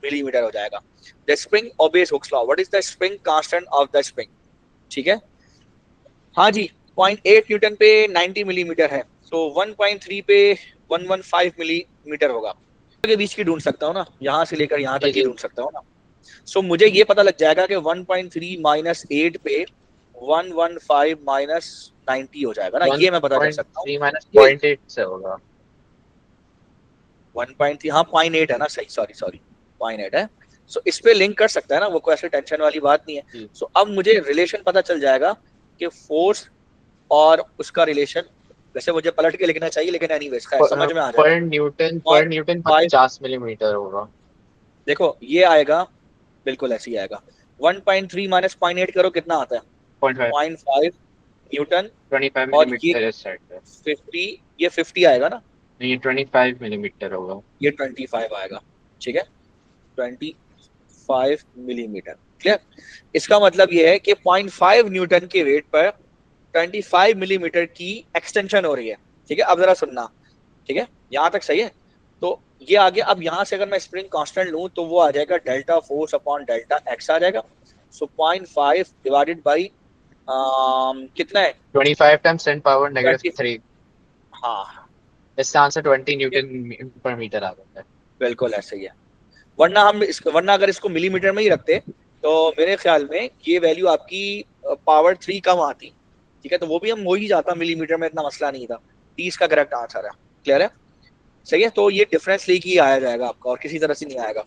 A: मिलीमीटर हो जाएगा। The spring obeys Hooke's law, what is the spring constant of the spring. ठीक है, हाँ जी, 0.8 न्यूटन पे 90 मिलीमीटर है, सो 1.3 पे 115 मिलीमीटर होगा। के बीच की ढूंढ सकता हूँ ना, यहाँ से लेकर यहाँ तक की ढूंढ सकता हूँ ना। सो मुझे ये पता लग जाएगा कि 1.3 माइनस 8 पे 115 माइनस 90 हो जाएगा ना, ये मैं पता कर सकता हूँ।
D: 3 माइनस 0.8 से होगा
A: 1.3, हाँ 0.8 है ना, सही, सॉरी 0.8 है। सो इस पे लिंक कर सकता है ना, वो कोई ऐसे टेंशन वाली बात नहीं है। सो अब मुझे रिलेशन पता चल जाएगा कि फोर्स और उसका रिलेशन, वैसे मुझे पलट के लिखना चाहिए लेकिन एनीवेज खैर समझ में आ जाएगा।
D: पर न्यूटन 50 मिलीमीटर होगा।
A: देखो ये आएगा, बिल्कुल ऐसे ही आएगा। 1.3 माइनस 0.8 करो, कितना आता है, 0.5 न्यूटन,
D: 25
A: और ये
D: मिलीमीटर इस साइड पे,
A: 50, ये 50 आएगा ना,
D: नहीं 25 मिलीमीटर होगा,
A: ये 25 आएगा। ठीक है, 25 मिलीमीटर। क्लियर, इसका मतलब ये है कि 0.5 न्यूटन के वेट पर 25 मिलीमीटर की एक्सटेंशन हो रही है। ठीक है, अब जरा सुनना। ठीक है, यहाँ तक सही है। तो ये आ गया। अब यहाँ से अगर मैं स्प्रिंग कांस्टेंट लूं तो वो आ जाएगा delta force upon delta x आ जाएगा। सो 0.5 डिवाइडेड बाई कितना है,
D: 25 टाइम्स 10 पावर -3,
A: हाँ
D: इसका आंसर 20 न्यूटन पर मीटर आ जाता है।
A: बिल्कुल ऐसे ही है। वरना अगर इसको मिलीमीटर में ही रखते तो मेरे ख्याल में ये वैल्यू आपकी पावर 3 कम आती। ठीक है, तो वो भी हम हो ही जाता मिलीमीटर में, इतना मसला नहीं था। 30 का करेक्ट आंसर है। क्लियर है, सही है। तो ये डिफरेंस लेके ही आया जाएगा आपका, और किसी तरह से नहीं आएगा।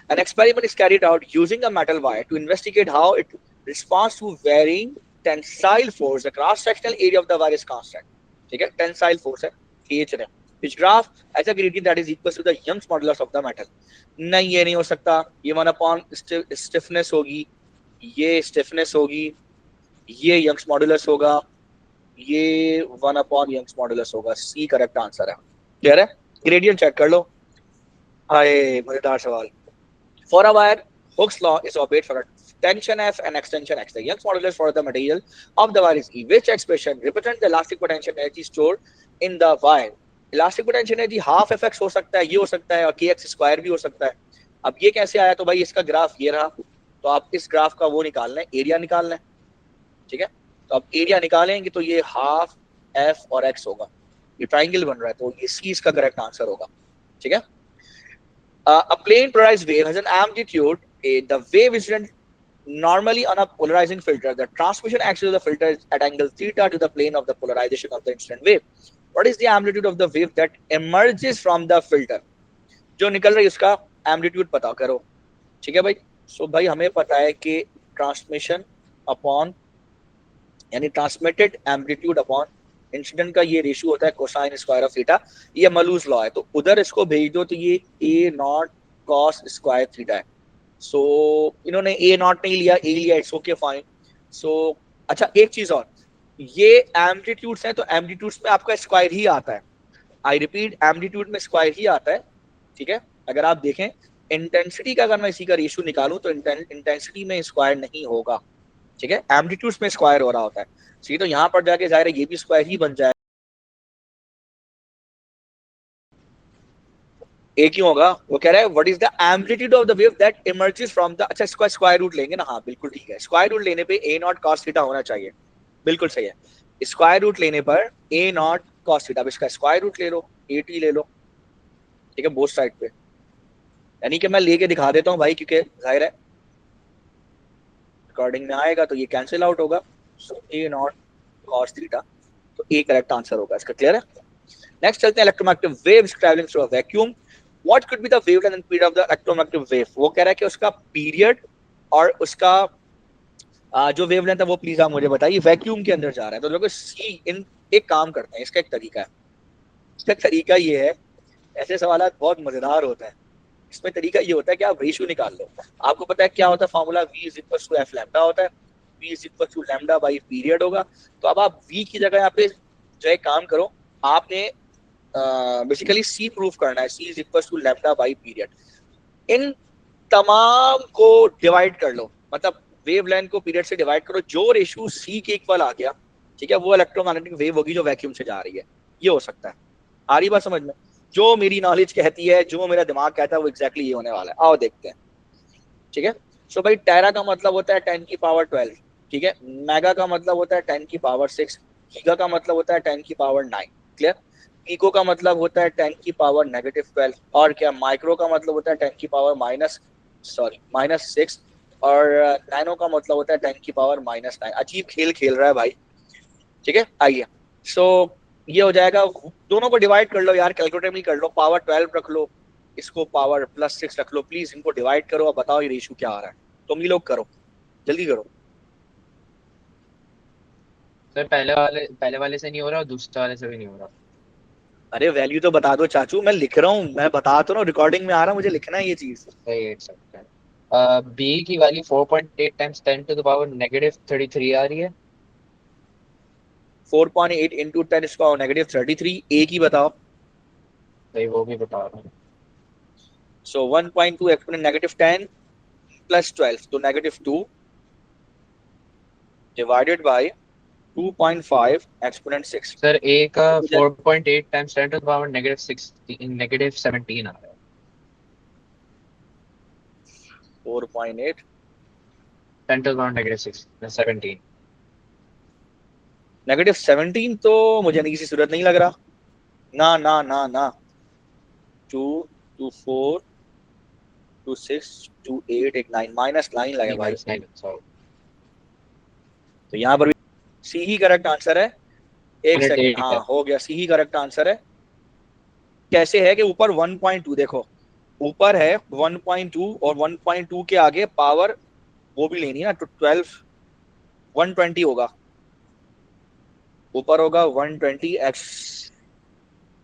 A: An experiment is carried out using a metal wire to investigate how it responds to varying tensile force. The cross-sectional area of the wire is constant. ठीक है, tensile force है खींच रहे हैं। Which graph has a gradient that is equal to the Young's modulus of the metal. नहीं, ये नहीं हो सकता। ये 1 upon stiffness होगी, ये stiffness होगी, ये Young's modulus होगा, ये 1 upon Young's modulus होगा। C करेक्ट आंसर है। क्लियर है, ग्रेडियंट चेक कर लो। हाय मजेदार सवाल। For a wire, Hooke's law is obeyed for a tension F and extension X. The Young's modulus for the material of the wire is E. Which expression represents the elastic potential energy stored in the wire? Elastic potential energy half Fx हो सकता है, ये हो सकता है, और kx square भी हो सकता है। अब ये कैसे आया, तो भाई इसका ग्राफ ये रहा, तो आप इस ग्राफ का वो निकालना है, एरिया निकालना है। ठीक है, तो आप एरिया निकालेंगे तो ये हाफ F और X होगा, ये ट्राइंगल बन रहा है, तो ये इसका करेक्ट आंसर होगा। ठीक है, a plane polarized wave has an amplitude A. The wave is normally on a polarizing filter. The transmission axis of the filter is at angle theta to the plane of the polarization of the incident wave. What is the amplitude of the wave that emerges from the filter? जो निकल रही है उसका amplitude पता करो। ठीक है भाई, सो भाई हमें पता है कि ट्रांसमिशन अपॉन यानी ट्रांसमिटेड एम्पलीट्यूड अपॉन इंसिडेंट का ये रेशियो होता है कोसाइन स्क्वायर ऑफ थीटा। ये मलूज लॉ है, तो उधर इसको भेज दो तो ये ए नॉट कॉस स्क्वायर थीटा है। सो इन्होंने ए नॉट नहीं लिया, ए लिया, इट्स ओके फाइन। सो अच्छा एक चीज और, ये एम्पलीट्यूड्स हैं तो एम्पलीट्यूड्स में आपका स्क्वायर ही आता है। आई रिपीट, एम्पलीट्यूड में स्क्वायर ही आता है। ठीक है, अगर आप देखें इंटेंसिटी का, अगर मैं इसी का रेशियो निकालूं तो इंटेंसिटी में स्क्वायर नहीं होगा। ठीक है, एम्पलीट्यूड्स में स्क्वायर हो रहा होता है। सही, तो यहाँ पर जाके जाहिर है ये भी स्क्वायर ही बन जाए। ए क्यों होगा, वो कह रहा है what is the amplitude of the wave that emerges from the, अच्छा इसका स्क्वायर रूट लेंगे ना, हाँ बिल्कुल ठीक है। स्क्वायर रूट लेने पे ए नॉट कॉस थीटा होना चाहिए, बिल्कुल सही है। स्क्वायर रूट लेने पर ए नॉट कॉस थीटा, अब इसका स्क्वायर रूट ले लो 80 ले लो, ठीक है, बोथ साइड पे। यानी कि मैं लेके दिखा देता हूँ भाई, क्योंकि जाहिर है रिकॉर्डिंग में आएगा तो ये कैंसिल आउट होगा। सो ए नॉट कॉस थीटा, तो ए करेक्ट आंसर होगा इसका। क्लियर है? नेक्स्ट चलते हैं electromagnetic waves travelling through a vacuum. What could be the wavelength and period of the electromagnetic wave. वो कह रहा है कि उसका पीरियड और उसका जो वेवलेंथ है वो प्लीज आप मुझे बताइए। वैक्यूम के अंदर जा रहा है तो देखो सी इन एक काम करते हैं, इसका एक तरीका है। इसका तरीका ये है, ऐसे सवाल बहुत मजेदार होते हैं। इसमें तरीका ये होता है कि आप रेशियो निकाल लो। आपको पता है क्या होता है formula, v is equal to F lambda होता है। v is equal to lambda by period होगा। तो अब आप v की जगह यहाँ पे जो है काम करो, आपने बेसिकली c प्रूफ करना है। c is equal to lambda by period. इन तमाम को डिवाइड कर लो, मतलब वेवलेंथ को पीरियड से डिवाइड करो, जो रेशियो c के इक्वल आ गया, ठीक है, वो इलेक्ट्रोमैग्नेटिक वेव होगी जो वैक्यूम से जा रही है। ये हो सकता है। आ रही बात समझ में? जो मेरी नॉलेज कहती है, जो मेरा दिमाग कहता है, वो एग्जैक्टली ये होने वाला है। आओ देखते हैं, ठीक है। सो भाई टेरा का मतलब होता है 10 की पावर 12, ठीक है। मेगा का मतलब होता है 10 की पावर 6। गीगा का मतलब होता है 10 की पावर 9। क्लियर? पीको का मतलब होता है 10 की पावर -12। और क्या माइक्रो का मतलब होता है 10 की पावर -6। और नैनो का मतलब होता है 10 की पावर -9। अजीब खेल खेल रहा है भाई, ठीक है। आइए, सो ये हो जाएगा, दोनों को डिवाइड कर लो यार, कैलकुलेटर में कर लो। पावर 12 रख लो, इसको पावर +6 रख लो। प्लीज इनको डिवाइड करो और बताओ ये रेशियो क्या आ रहा है। तुम ही लोग करो, जल्दी करो।
D: सर पहले वाले से नहीं हो रहा और दूसरे वाले से भी नहीं हो रहा।
A: अरे वैल्यू तो बता दो चाचू, मैं लिख रहा हूँ, मैं बता तो रहा हूँ, रिकॉर्डिंग में आ रहा, मुझे लिखना है ये चीज।
D: सही एक सेकंड। बी की value 4.8 times 10 to the power -33 आ रही है।
A: 4.8 इंटू 10 इसका -33। ए की बताओ।
D: सही, वो भी बता रहा हूँ।
A: सो 1.2 एक्सपोनेंट -10 + 12, तो -2 डिवाइडेड बाय 2.5 एक्सपोनेंट 6।
D: सर ए का 4.8 टाइम्स 10 टू द पावर -17 आ रहा है।
A: 4.8
D: 10 टू द पावर -17।
A: -17 तो मुझे नहीं किसी सूरत नहीं लग रहा। ना ना ना ना, 2 2 4 2 6 2 8 एक 9 -9 लगे भाई।
D: -9 सॉरी।
A: तो यहाँ पर भी सी ही करेक्ट आंसर है। एक सेकंड,
D: 8
A: हाँ
D: है।
A: हो गया, सी ही करेक्ट आंसर है। कैसे है कि ऊपर 1.2 देखो, ऊपर है 1.2 और 1.2 के आगे पावर वो भी लेनी है ना, तो 12 120 होगा। ऊपर होगा 120x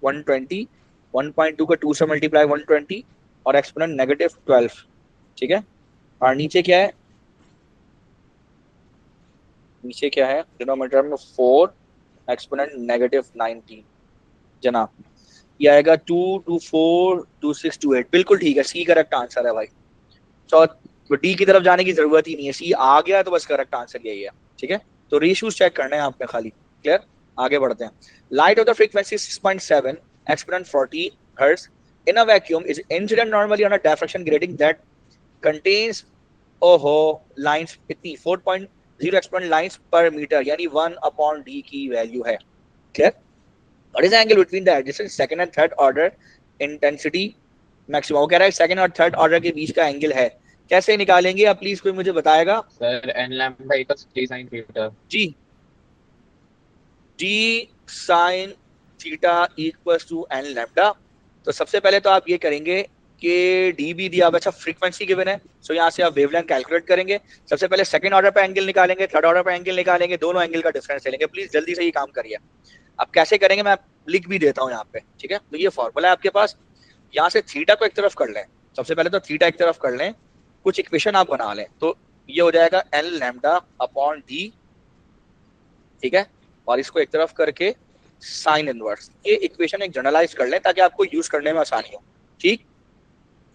A: 120, 1.2 का 2 से मल्टीप्लाई 120 और एक्सपोनेंट -12, ठीक है। और नीचे क्या है, नीचे क्या है डिनोमिनेटर में 4 एक्सपोनेंट -19 जनाब। ये आएगा 2 2 4 2 6 2 8। बिल्कुल ठीक है, सी करेक्ट आंसर है भाई। तो डी की तरफ जाने की जरूरत ही नहीं है, सी आ गया तो बस करेक्ट आंसर यही है, ठीक है। तो रेशियोज चेक करने हैं आपने खाली। क्लियर? आगे बढ़ते हैं। Light of the frequency 6.7 exponent 40 hertz in a vacuum is incident normally on a diffraction grating that contains, ओहो, लाइंस इतनी 4.0 एक्सपोनेंट लाइंस पर मीटर, यानी 1/d की वैल्यू है। Clear? What is the angle between the adjacent second and third order intensity maximum. वो कह रहा है सेकंड और थर्ड ऑर्डर के बीच का एंगल है। कैसे निकालेंगे आप, प्लीज कोई मुझे बताएगा?
D: Sir n lambda equals 3 sin theta.
A: जी, D sine theta equals to N lambda. तो सबसे पहले तो आप ये करेंगे कि डी भी दिया, अच्छा फ्रीक्वेंसी गिवन है, सो यहाँ से आप वेवलेंथ कैलकुलेट करेंगे। सबसे पहले सेकंड ऑर्डर पे एंगल निकालेंगे, थर्ड ऑर्डर पे एंगल निकालेंगे, दोनों एंगल का डिफरेंस लेंगे। प्लीज जल्दी से ये काम करिए। अब कैसे करेंगे मैं लिख भी देता हूँ यहाँ पे, ठीक है। तो ये फॉर्मूला है आपके पास। यहाँ से थीटा को एक तरफ कर लें, सबसे पहले तो थीटा एक तरफ कर लें, कुछ इक्वेशन आप बना लें, तो ये हो जाएगा एन लैम्डा अपॉन डी, ठीक है। और इसको एक तरफ करके साइन इनवर्स, ये इक्वेशन एक जनरलाइज कर लें ताकि आपको यूज करने में आसानी हो, ठीक।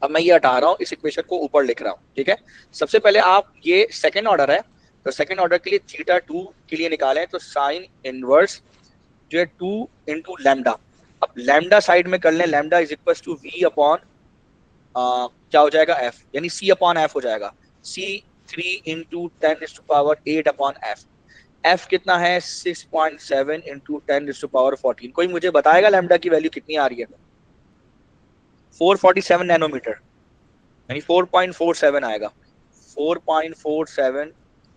A: अब मैं ये हटा रहा हूँ, इस इक्वेशन को ऊपर लिख रहा हूँ, ठीक है। सबसे पहले आप ये सेकंड ऑर्डर है, तो सेकंड ऑर्डर के लिए थीटा 2 के लिए निकालें, तो साइन इनवर्स जो है 2 इंटू लैम्डा। अब लैम्डा साइड में कर लें, lambda is equal to V upon क्या हो जाएगा एफ, यानी सी अपॉन एफ हो जाएगा। सी 3 इंटू 10⁸ अपॉन एफ। एफ कितना है 6.7 इंटू 10⁻14। कोई मुझे बताएगा लैम्डा की वैल्यू कितनी आ रही है? 447 नैनोमीटर, यानी 4.47 आएगा। 4.47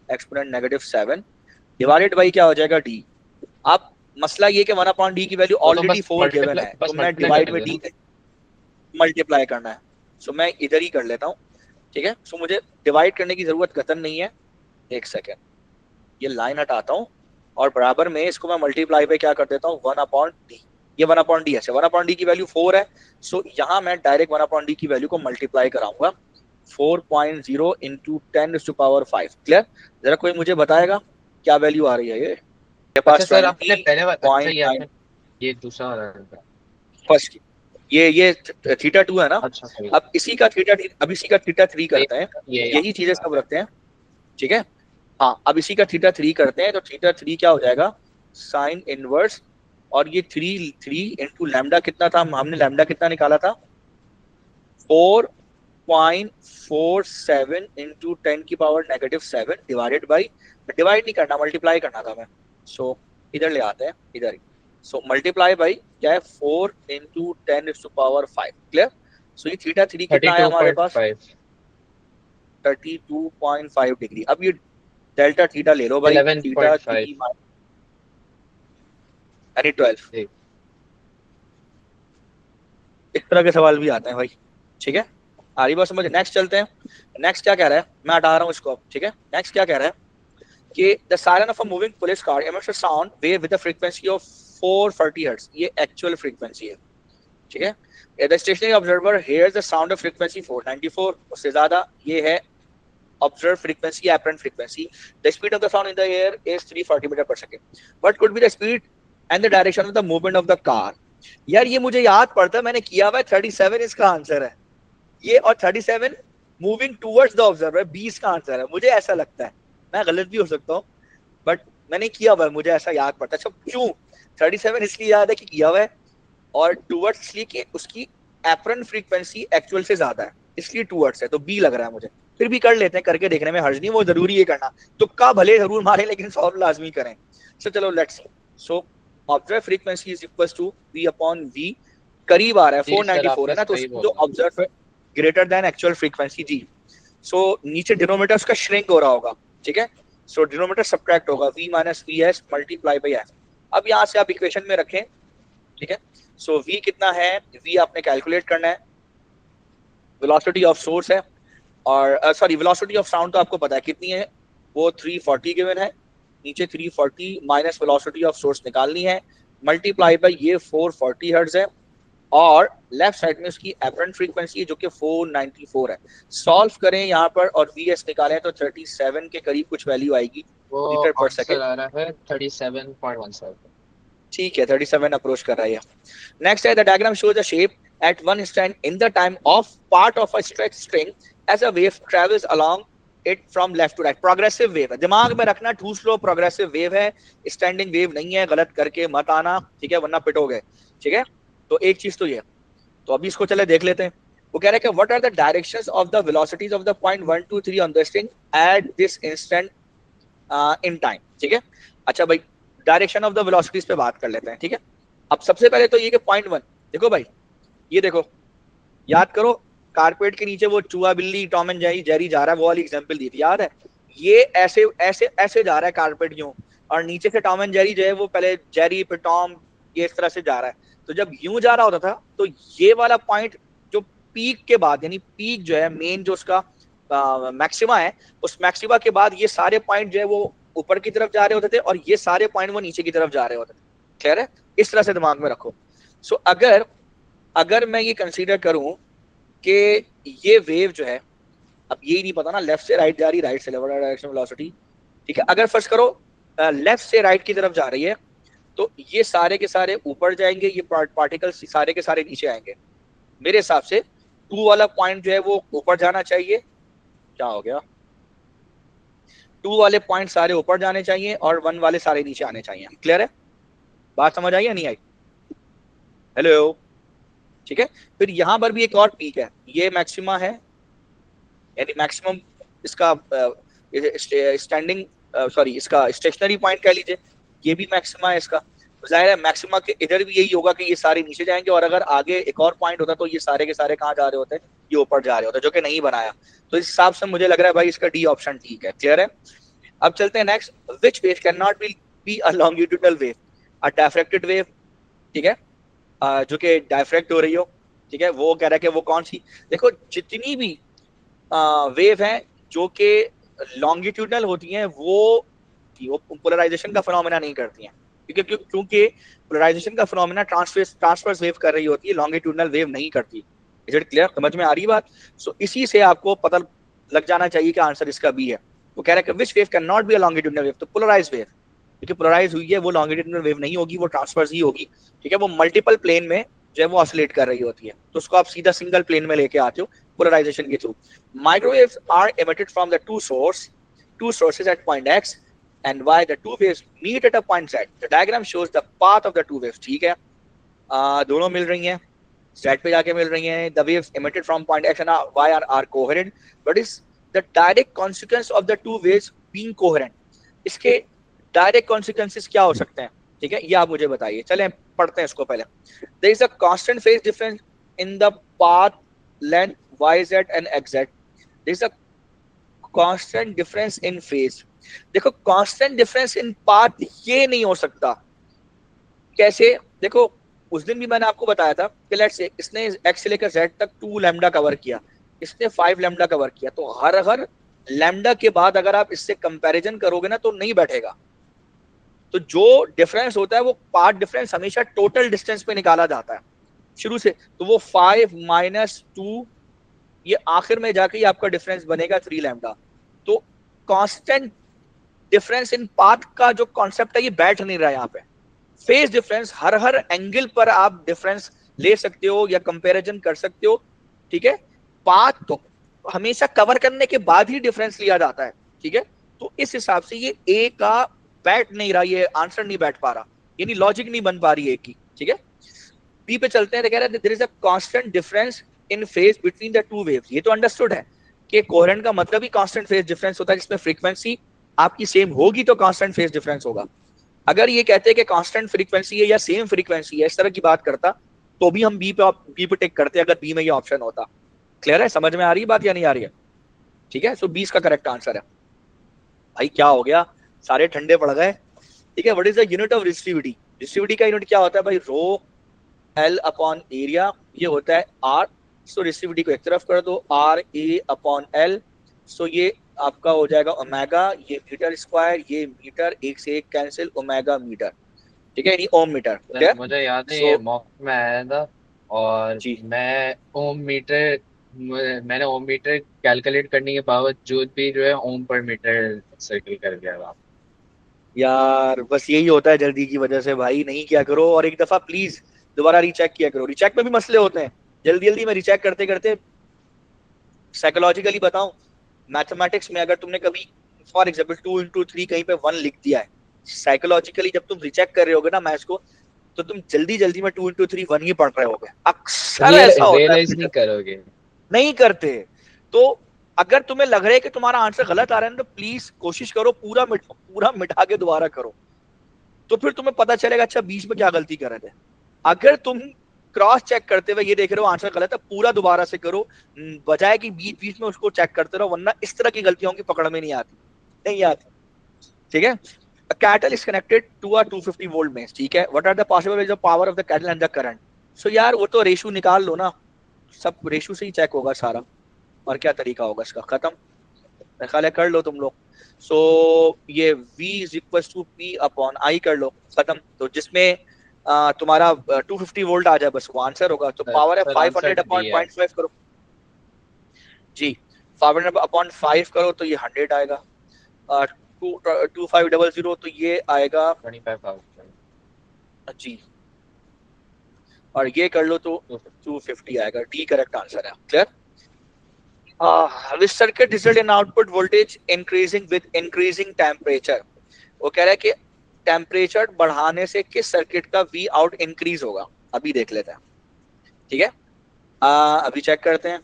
A: एक्सपोनेंट -7 डिवाइडेड बाई क्या हो जाएगा डी। अब मसला ये कि 1/d की वैल्यू
D: तो
A: ऑलरेडी 4 गिवन है,
D: बस
A: तो मैं
D: multiply
A: डिवाइड
D: कर
A: में
D: देना।
A: डी मल्टीप्लाई करना है। सो मैं इधर ही कर लेता हूँ, ठीक है। सो मुझे डिवाइड करने की जरूरत कतन नहीं है। एक सेकेंड, ये लाइन हटाता हूँ और बराबर में इसको मैं मल्टीप्लाई पे क्या कर देता हूँ 1/d। ये 1/d है, 1/d की वैल्यू 4 है। सो यहाँ मैं डायरेक्ट 1/d की वैल्यू को मल्टीप्लाई कराऊंगा 4.0 इंटू 10⁵। क्लियर? जरा कोई मुझे बताएगा क्या वैल्यू आ रही है ये? मेरे
D: अच्छा
A: पास
D: सर, आपने पहले बार अच्छा ये
A: 20.9
D: आपने ये दूसरा वाला रखा।
A: फर्स्ट की ये θ2 है ना।
D: अच्छा सही।
A: अब इसी का अब इसी का θ3 करते हैं।
D: ये
A: यही चीजें सब रखते हैं, ठीक है। हाँ, अब इसी का θ3 करते हैं, तो θ3 क्या हो जाएगा साइन इनवर्स, और ये 3 इंटू लैम्डा कितना था, हमने लैम्डा कितना निकाला था 4.47 इंटू 10⁻7 डिवाइडेड बाई, डिवाइड नहीं करना मल्टीप्लाई करना था मैं। सो इधर ले आते हैं, इधर ही। सो मल्टीप्लाई बाई क्या है 4 इंटू 10⁵। क्लियर? सो ये θ3 कितना है हमारे पास
D: 32.5
A: 32.5 डिग्री। अब ये डेल्टा थीटा ले लो भाई,
D: 11.5
A: यानी 12।
D: जी।
A: इस तरह के सवाल भी आते हैं भाई, ठीक है। आ रही बात समझ? नेक्स्ट चलते हैं। नेक्स्ट क्या कह रहा है, मैं हटा रहा हूँ इसको अब, ठीक है। नेक्स्ट क्या कह रहा है कि the siren of a moving police car emits a sound wave with a frequency of 440 hertz. ये एक्चुअल फ्रीक्वेंसी है, ठीक है। The stationary observer hears the sound of frequency 494, उससे ज्यादा। ये है observed frequency, apparent frequency. The speed of the sound in the air is 340 meter per second. What could be the speed and the direction of the movement of the car? यार ये मुझे याद पड़ता है, मैंने किया हुआ है। 37 इसका आंसर है ये, और 37 मूविंग टूवर्ड्स द ऑब्जर्वर 20 का आंसर है। मुझे ऐसा लगता है, मैं गलत भी हो सकता हूँ, बट मैंने किया हुआ है, मुझे ऐसा याद पड़ता है। अच्छा क्यों 37 इसलिए याद है कि किया हुआ है, और टूवर्ड्स इसलिए कि उसकी एपरेंट फ्रीक्वेंसी एक्चुअल से ज्यादा है, इसलिए टूवर्ड्स है। तो बी लग रहा है मुझे। फिर भी कर लेते हैं, करके देखने में हर्ज नहीं, वो जरूरी है करना। तुक्का भले जरूर मारे, लेकिन सॉल्व लाजमी करें। सो चलो let's. So observe frequency is equal to v upon v। करीब आ रहा है,
D: जी सर,
A: 494
D: आपने
A: है ना, तो
D: सही
A: उसकी जो
D: बोला।
A: Observe greater than actual frequency जी। सो नीचे डिनोमीटर उसका श्रिंक हो रहा होगा, ठीक है। सो डिनोमीटर सब्ट्रैक्ट होगा, v minus v s multiply by f. अब यहाँ से आप इक्वेशन में रखें, ठीक है। सो v कितना है, v आपने कैलकुलेट करना है। वेलोसिटी ऑफ सोर्स है, और सॉरी वेलोसिटी ऑफ साउंड तो आपको पता है कितनी है, वो 340 गिवन है। नीचे 340 माइनस वेलोसिटी ऑफ सोर्स निकालनी है, मल्टीप्लाई बाय ये 440 हर्ट्ज है, और लेफ्ट साइड में उसकी एपरेंट फ्रीक्वेंसी जो कि 494 है। सॉल्व करें यहाँ पर और वीएस निकालें तो 37 के करीब कुछ वैल्यू आएगी
D: वो
A: मीटर पर
D: आंसर
A: सेकेंड।
D: आ रहा है 37.17।
A: ठीक है, 37 अप्रोच कर रहा है। नेक्स्ट है the diagram shows a shape at one instant in the time of part of a stretched string as a wave travels along it from left to right. Progressive wave है, दिमाग में रखना, to slow progressive wave है, standing wave नहीं है। गलत करके मत आना, ठीक है, वरना पिटोगे, ठीक है। तो एक चीज तो ये, तो अभी इसको चले देख लेते हैं। वो कह रहे हैं कि what are the directions of the velocities of the point 1 2 3 on the string at this instant in time, ठीक है। अच्छा भाई, डायरेक्शन ऑफ द वेलोसिटीज पे बात कर लेते हैं, ठीक है। अब सबसे पहले तो ये कि पॉइंट 1 देखो भाई, ये देखो, याद करो कारपेट के नीचे वो चूहा बिल्ली टॉम एंड जेरी जा रहा है, वो वाली एग्जांपल दी थी, याद है। ये ऐसे ऐसे ऐसे जा रहा है कारपेट यूं, और नीचे से टॉम एंड जेरी जो है वो पहले जेरी पे टॉम, ये इस तरह से जा रहा है। तो जब यूं जा रहा होता था तो ये वाला पॉइंट जो पीक के बाद, यानी पीक जो है मेन जो उसका मैक्सिमा है, उस मैक्सिमा के बाद ये सारे पॉइंट जो है वो ऊपर की तरफ जा रहे होते थे, और ये सारे पॉइंट वो नीचे की तरफ जा रहे होते थे। क्लियर है? इस तरह से दिमाग में रखो। सो अगर मैं ये कंसीडर करूं कि ये वेव जो है, अब यही नहीं पता ना लेफ्ट से राइट जा रही, राइट से लेफ्ट डायरेक्शन वेलोसिटी, ठीक है। अगर फर्स्ट करो लेफ्ट से राइट की तरफ जा रही है, तो ये सारे के सारे ऊपर जाएंगे, ये पार्टिकल्स सारे के सारे नीचे आएंगे। मेरे हिसाब से 2 वाला पॉइंट जो है वो ऊपर जाना चाहिए। क्या हो गया? 2 वाले पॉइंट सारे ऊपर जाने चाहिए और 1 वाले सारे नीचे आने चाहिए। क्लियर है? बात समझ आई या नहीं आई? हेलो, ठीक है। फिर यहां पर भी एक और पीक है, ये मैक्सिमा है, यानी मैक्सिमम इसका स्टैंडिंग सॉरी इसका स्टेशनरी पॉइंट कह लीजिए, ये भी मैक्सिमा है इसका। तो जाहिर है मैक्सिमा के इधर भी यही होगा कि ये सारे नीचे जाएंगे, और अगर आगे एक और पॉइंट होता तो ये सारे के सारे कहाँ जा रहे होते, ये ऊपर जा रहे होते, जो कि नहीं बनाया। तो इस हिसाब से मुझे लग रहा है भाई इसका डी ऑप्शन ठीक है। क्लियर है? अब चलते हैं next. Which wave can not be a longitudinal wave? A diffracted wave, ठीक है, जो कि डायफ्रैक्ट हो रही हो, ठीक है, वो कह रहा है कि वो कौन सी। देखो जितनी भी वेव हैं जो कि लॉन्गिट्यूडनल होती हैं वो पोलराइजेशन का फिनोमेना नहीं करती हैं, क्योंकि पोलराइजेशन का फिनोमेना ट्रांसवर्स वेव कर रही होती है, लॉन्गिट्यूडनल वेव नहीं करती। Is it clear? समझ में आ रही बात? सो इसी से आपको पता लग जाना चाहिए कि आंसर इसका बी है। वो कह रहा है कि which wave can not be a longitudinal wave, तो पोलराइज वेव, क्योंकि पोलराइज हुई है वो लॉन्गिट्यूडनल वेव नहीं होगी, वो ट्रांसवर्स ही होगी, ठीक है, वो मल्टीपल प्लेन में जो है वो ऑसिलेट कर रही होती है, तो उसको आप सीधा सिंगल प्लेन में लेके आते हो पोलराइजेशन के through. Microwaves are emitted from the two sources at point X and Y. The two waves meet at a point Z. The diagram shows the path of the two waves. ठीक है, दोनों मिल रही हैं, Z पे जाके मिल रही हैं. The waves emitted from point X and Y are coherent. But is the direct consequence of the two waves being coherent? इसके डायरेक्ट कॉन्सिक्वेंसेस क्या हो सकते हैं? ठीक है, ये आप मुझे बताइए। चलें पढ़ते हैं इसको पहले। There is a constant phase difference in the path length YZ and XZ. There is a constant difference in phase. देखो constant difference in path ये नहीं हो सकता। कैसे? देखो उस दिन भी मैंने आपको बताया था कि लेट्स से इसने x से लेकर z तक 2 लैम्डा कवर किया, इसने 5 लैम्डा कवर किया, तो हर लैम्डा के बाद अगर आप इससे कंपैरिजन करोगे ना तो नहीं बैठेगा। तो जो डिफरेंस होता है वो पार्ट डिफरेंस हमेशा टोटल डिस्टेंस पे निकाला जाता है शुरू से, तो वो 5 माइनस 2 ये आखिर में जाके आपका डिफरेंस बनेगा 3 लैम्डा। तो कांस्टेंट डिफरेंस इन पाथ का जो कॉन्सेप्ट है ये बैठ नहीं रहा यहाँ पे। फेज डिफरेंस हर एंगल पर आप डिफरेंस ले सकते हो या कंपैरिजन कर सकते हो, ठीक है। पाथ तो हमेशा कवर करने के बाद ही डिफरेंस लिया जाता है, ठीक है। तो इस हिसाब से ये ए का बैठ नहीं रहा, ये आंसर नहीं बैठ पा रहा, यानी लॉजिक नहीं बन पा रही है की, ठीक है। बी पे चलते हैं। कह रहे हैं there is a constant difference in phase between the two waves. ये तो अंडरस्टूड है कि कोहेरेंट का मतलब ही कांस्टेंट फेज डिफरेंस होता है, जिसमें फ्रीक्वेंसी आपकी सेम होगी तो कांस्टेंट फेज डिफरेंस होगा। अगर ये कहते हैं कि कांस्टेंट फ्रीक्वेंसी है या सेम फ्रीक्वेंसी है, इस तरह की बात करता तो भी हम बी पे टिक करते अगर बी में ये ऑप्शन होता। क्लियर है? समझ में आ रही है बात या नहीं आ रही है? ठीक है, सो 20 का करेक्ट आंसर है। भाई क्या हो गया, सारे ठंडे पड़ गए, ठीक है। What is the unit of resistivity? Resistivity का यूनिट क्या होता है भाई? रो एल अपॉन एरिया, ये होता है आर। सो रेसिस्टिविटी को एक तरफ कर दो, आर ए अपॉन एल। सो ये आपका हो जाएगा ओमेगा, ये मीटर स्क्वायर, ये मीटर, एक से एक कैंसिल, ओमेगा मीटर, ठीक है, यानी ओम मीटर।
D: सर मुझे याद है ये मॉक में आया था, और
A: जी
D: मैं ओम मीटर मैंने ओम मीटर कैलकुलेट करने के बावजूद भी जो है ओम पर मीटर सर्किल कर दिया था।
A: यार बस यही होता है जल्दी की वजह से भाई, नहीं किया करो, और एक दफा प्लीज दोबारा रीचेक किया करो। रीचेक में भी मसले होते हैं, जल्दी जल्दी में रीचेक करते करते। साइकोलॉजिकली बताऊं, मैथमेटिक्स में अगर तुमने कभी फॉर एग्जांपल 2 into 3 कहीं पे 1 लिख दिया है, साइकोलॉजिकली जब तुम रीचेक कर रहे होगे ना मैथ्स को, तो तुम जल्दी जल्दी में 2 into 3 1 ही पढ़ रहे होगे। अक्सर ऐसा होता है,
D: रियलाइज नहीं करोगे,
A: नहीं करते। तो अगर तुम्हें लग रहा है कि तुम्हारा आंसर गलत आ रहा है ना, तो प्लीज कोशिश करो पूरा मिटा के दोबारा करो, तो फिर तुम्हें पता चलेगा अच्छा बीच में क्या गलती कर रहे थे। अगर तुम क्रॉस चेक करते हुए ये देख रहे हो आंसर गलत है, पूरा दोबारा से करो, बजाय कि बीच बीच में उसको चेक करते रहो, वरना इस तरह की गलतियों की पकड़ में नहीं आती, ठीक है। A kettle is connected to a 250 volt mains, ठीक है। What are the possible ways of power of the kettle and the current? So यार वो तो रेशो निकाल लो ना, सब रेशो से ही चेक होगा सारा, और क्या तरीका होगा इसका, खत्म। मेरे ख्याल है कर लो तुम लोग। सो ये V is equal to P upon I कर लो, खत्म। तो जिसमें तुम्हारा 250 वोल्ट आ जाए बस वो आंसर होगा। तो पावर है 500 अपॉन 0.5 करो जी, 500 अपॉन 5 करो तो ये 100 आएगा। 2500 तो ये आएगा
D: 25,000
A: जी, और ये कर लो तो 250 आएगा। डी करेक्ट आंसर है। Clear? This circuit result in output voltage increasing with increasing temperature. वो कह रहा है कि टेम्परेचर बढ़ाने से किस सर्किट का वी आउट इंक्रीज होगा, अभी देख लेते हैं, ठीक है। अभी चेक करते हैं।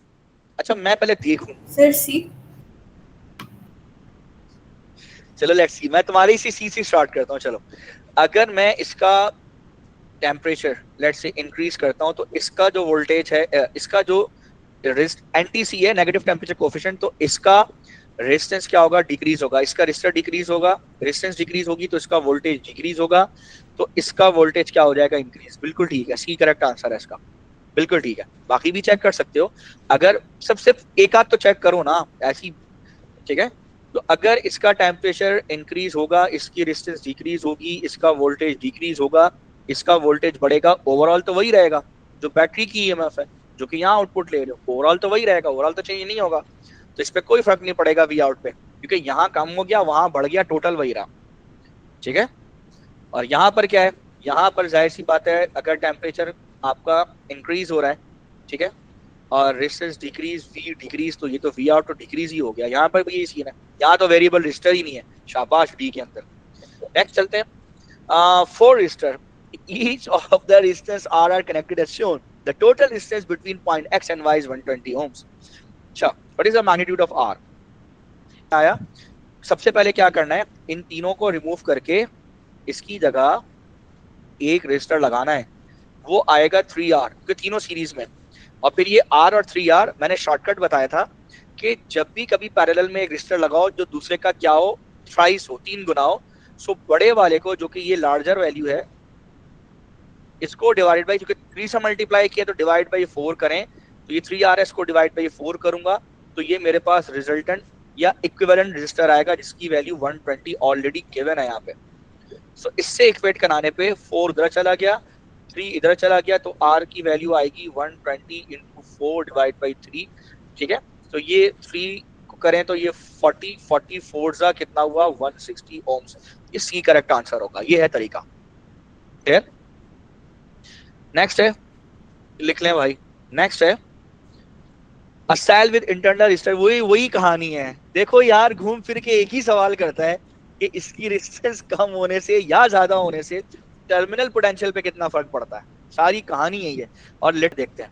A: अच्छा मैं पहले देखूं,
E: सर सी।
A: चलो लेट्स सी, मैं तुम्हारी सी से स्टार्ट करता हूँ। चलो अगर मैं इसका टेम्परेचर लेट्स से इंक्रीज करता हूँ तो इसका जो वोल्टेज है इसका जो एनटीसी है नेगेटिव टेम्परेचर कोफिशिएंट, तो इसका रेजिस्टेंस क्या होगा, डिक्रीज होगा। इसका रेजिस्टर डिक्रीज होगा, रेजिस्टेंस डिक्रीज होगी तो इसका वोल्टेज डिक्रीज होगा, तो इसका वोल्टेज क्या हो जाएगा, इंक्रीज। बिल्कुल ठीक है, सी करेक्ट आंसर है इसका, बिल्कुल ठीक है। बाकी भी चेक कर सकते हो, अगर सबसे एक आध तो चेक करो ना ऐसी, ठीक है। तो अगर इसका टेम्परेचर इंक्रीज होगा, इसकी रेजिस्टेंस डिक्रीज होगी, इसका वोल्टेज डिक्रीज होगा, इसका वोल्टेज बढ़ेगा, ओवरऑल तो वही रहेगा जो बैटरी की ईएमएफ है, जो कि यहाँ आउटपुट ले रहे हो, ओवरऑल तो वही रहेगा, ओवरऑल तो चेंज नहीं होगा। तो इस पे कोई फर्क नहीं पड़ेगा वी आउट पे, क्योंकि यहाँ कम हो गया वहां बढ़ गया, टोटल वही रहा, ठीक है। और यहाँ पर क्या है, यहाँ पर जाहिर सी बात है अगर टेम्परेचर आपका इंक्रीज हो रहा है, ठीक है, और रेजिस्टेंस डिक्रीज, वी डिक्रीज, तो ये तो वी आउट तो डिक्रीज ही हो गया। यहाँ पर भी ये सीन है, यहाँ तो वेरिएबल रजिस्टर ही नहीं है, शाबाश डी के अंदर। नेक्स्ट चलते हैं, 4 register, each of the resistors are connected as shown. The total resistance between point X and Y is 120 ohms. अच्छा, what is the magnitude of R? आया, सबसे पहले क्या करना है, इन तीनों को रिमूव करके इसकी जगह एक रजिस्टर लगाना है, वो आएगा 3R, क्योंकि तीनों सीरीज में। और फिर ये R और 3R मैंने शॉर्टकट बताया था कि जब भी कभी पैरेलल में एक रजिस्टर लगाओ जो दूसरे का क्या हो, थ्राइस हो, 3 गुना हो, सो बड़े वाले को जो कि ये लार्जर वैल्यू है इसको डिवाइड बाई, क्योंकि 3 से मल्टीप्लाई किया तो डिवाइड बाई 4 करें, तो ये 3RS को डिवाइड बाई 4 करूंगा तो ये मेरे पास रिजल्टेंट या इक्विवेलेंट रजिस्टर आएगा जिसकी वैल्यू 120 ऑलरेडी गिवन है यहाँ पे। सो इससे इक्वेट कराने पे 4 इधर चला गया, 3 इधर चला गया, तो R की वैल्यू आएगी 120 इंटू 4 डिवाइड बाई 3, ठीक है। तो ये 3 को करें तो ये 44 सा कितना हुआ, 160 ओम्स। ये सी करेक्ट आंसर होगा, ये है तरीका, क्लियर। नेक्स्ट है, लिख लें भाई, नेक्स्ट है अ सेल विद इंटरनल रजिस्टर, वही कहानी है। देखो यार घूम फिर के एक ही सवाल करता है कि इसकी रेजिस्टेंस कम होने से या ज्यादा होने से टर्मिनल पोटेंशियल पे कितना फर्क पड़ता है, सारी कहानी यही है। और लेट देखते हैं,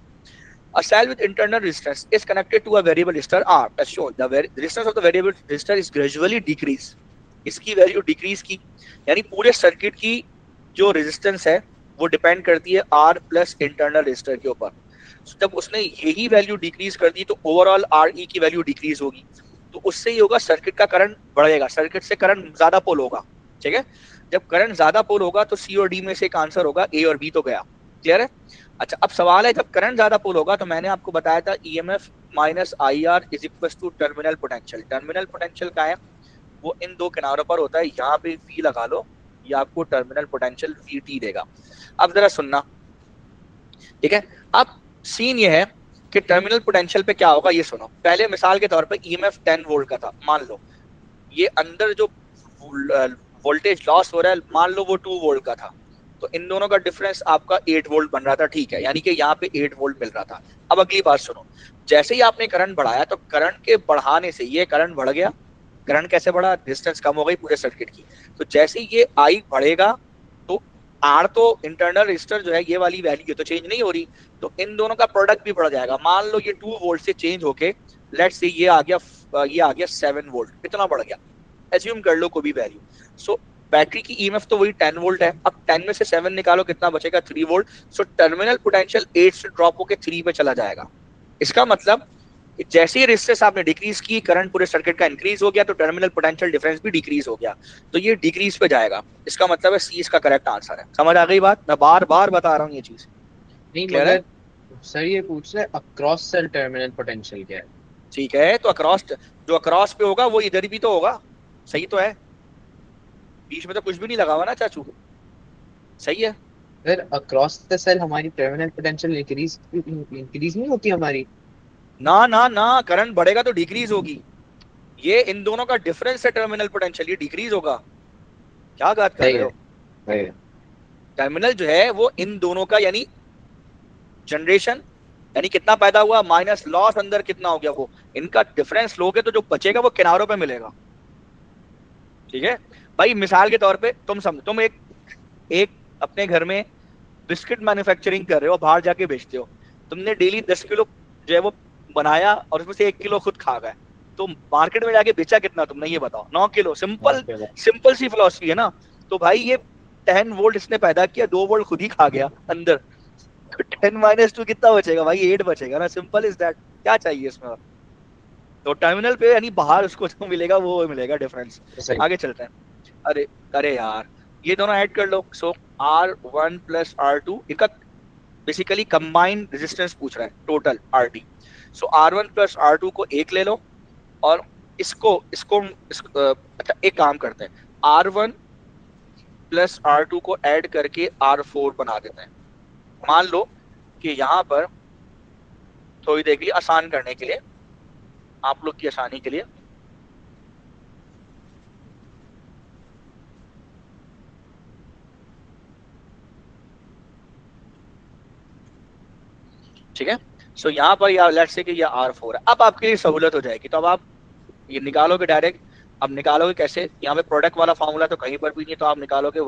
A: a cell with internal resistance is connected to a variable resistor R as shown. The resistance of the variable resistor is gradually decrease. इसकी वैल्यू डिक्रीज की, यानी पूरे सर्किट की जो रेजिस्टेंस है वो डिपेंड करती है R प्लस इंटरनल रेजिस्टर के ऊपर। जब उसने यही वैल्यू डिक्रीज कर दी तो ओवरऑल RE की वैल्यू डिक्रीज होगी, तो उससे ही होगा सर्किट का करंट बढ़ेगा, सर्किट से करंट ज्यादा पुल होगा, ठीक है। जब करंट ज्यादा पुल होगा तो सी और डी में से एक आंसर होगा, ए और बी तो गया, क्लियर है। अच्छा, अब सवाल है जब करंट ज्यादा पुल होगा तो मैंने आपको बताया था EMF minus IR is equal to terminal potential. Terminal potential क्या है, वो इन दो किनारों पर होता है, यहाँ पे V लगा लो, ये आपको टर्मिनल पोटेंशियल VT देगा। अब जरा सुनना, ठीक है। अब सीन ये है कि टर्मिनल पोटेंशियल पे क्या होगा, ये सुनो। पहले मिसाल के तौर पे EMF 10 वोल्ट का था, मान लो ये अंदर जो वोल्टेज लॉस हो रहा है मान लो वो 2 वोल्ट का था, तो इन दोनों का डिफरेंस आपका 8 वोल्ट बन रहा था, ठीक है, यानी कि यहाँ पे 8 वोल्ट मिल रहा था। अब अगली बात सुनो, जैसे ही आपने करंट बढ़ाया तो करंट के बढ़ाने से ये करंट बढ़ गया। करंट कैसे बढ़ा, डिस्टेंस कम हो गई पूरे सर्किट की, तो जैसे ही ये आई बढ़ेगा तो R तो इंटरनल रजिस्टर जो है ये वाली वैल्यू तो चेंज नहीं हो रही, तो इन दोनों का प्रोडक्ट भी बढ़ जाएगा। मान लो ये 2 वोल्ट से चेंज होके लेट्स से ये आ गया 7 वोल्ट, इतना बढ़ गया, एज्यूम कर लो कोई भी वैल्यू। सो बैटरी की EMF तो वही 10 वोल्ट है, अब 10 में से 7 निकालो कितना बचेगा, 3 वोल्ट। सो टर्मिनल पोटेंशियल 8 से ड्रॉप होकर 3 पे चला जाएगा। इसका मतलब जैसे ही रेजिस्टेंस आपने डिक्रीज की, करंट पूरे सर्किट का इंक्रीज हो गया, तो टर्मिनल पोटेंशियल डिफरेंस भी डिक्रीज हो गया, तो ये डिक्रीज पे जाएगा। इसका मतलब है सी इसका करेक्ट आंसर है। समझ आ गई बात, मैं बार बार बता रहा हूँ ये चीज,
D: नहीं
A: क्लियर है?
D: मगर सर ये पूछ रहे अक्रॉस सेल टर्मिनल पोटेंशियल क्या है?
A: ठीक है, तो अक्रॉस, जो अक्रॉस पे होगा वो इधर भी तो होगा, सही तो है, बीच में तो कुछ भी नहीं लगा हुआ ना चाचू, सही है।
D: सर अक्रॉस द सेल हमारी टर्मिनल पोटेंशियल इंक्रीज नहीं होती हमारी?
A: ना ना ना, करंट बढ़ेगा तो डिक्रीज होगी, ये इन दोनों का डिफरेंस है टर्मिनल पोटेंशियल, ये डिक्रीज होगा। क्या बात कर रहे हो, टर्मिनल जो है वो इन दोनों का यानी जनरेशन यानी कितना पैदा हुआ माइनस लॉस अंदर कितना हो गया, वो इनका डिफरेंस लोगे तो जो बचेगा वो किनारों पे मिलेगा, ठीक है भाई। मिसाल के तौर पे तुम एक अपने घर में बिस्किट मैन्युफैक्चरिंग कर रहे हो, बाहर जाके बेचते हो, तुमने डेली 10 किलो जो है वो बनाया और उसमें से 1 किलो खुद खा गए, तो मार्केट में जाके बेचा कितना तुमने, ये बताओ। 9 किलो। Simple
D: Okay.
A: सिंपल सी फिलॉसफी है ना। तो भाई ये 10 वोल्ट इसने पैदा किया, 2 वोल्ट खुद ही खा गया अंदर, तो 10 - 2 कितना बचेगा भाई, 8 बचेगा ना। सिंपल इज दैट, क्या चाहिए इसमें और? तो टर्मिनल पे यानी बाहर उसको जो मिलेगा वो मिलेगा डिफरेंस।
D: सही।
A: आगे चलते हैं। अरे अरे यार, ये दोनों ऐड कर लो। सो R1 प्लस R2 एक बेसिकली कंबाइंड रेजिस्टेंस पूछ रहा है, टोटल RT। सो R1 प्लस R2 को एक ले लो, और इसको इसको अच्छा एक काम करते हैं, R1 प्लस R2 को ऐड करके R4 बना देते हैं। मान लो कि यहाँ पर थोड़ी देर के लिए, आसान करने के लिए, आप लोग की आसानी के लिए, ठीक है। सो यहाँ पर या लेट्स से कि ये R4 है। अब आपके लिए सहूलत हो जाएगी, तो अब आप ये निकालोगे डायरेक्ट। अब निकालोगे कैसे, यहाँ पे प्रोडक्ट वाला फॉर्मूला तो कहीं पर भी नहीं, तो आप निकालोगे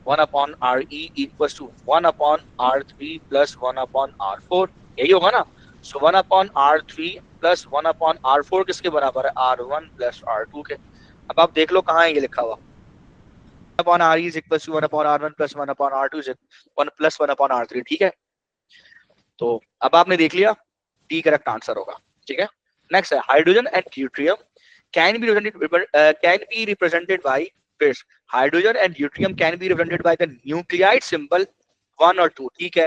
A: 1/1 RE equals to 1/R3 plus 1/R4, यही होगा ना। सो 1/R3 प्लस 1/R4 किसके बराबर है, R1 प्लस R2 के। अब आप देख लो कहाँ है ये लिखा हुआ, 1/RE is equals to 1/R1 plus 1/R2 is 1 plus 1/R3, ठीक है। तो अब आपने देख लिया, डी करेक्ट आंसर होगा, ठीक है। नेक्स्ट है, hydrogen and deuterium can be represented by फिर hydrogen and deuterium can be represented by the nuclide symbol 1 और 2, ठीक है,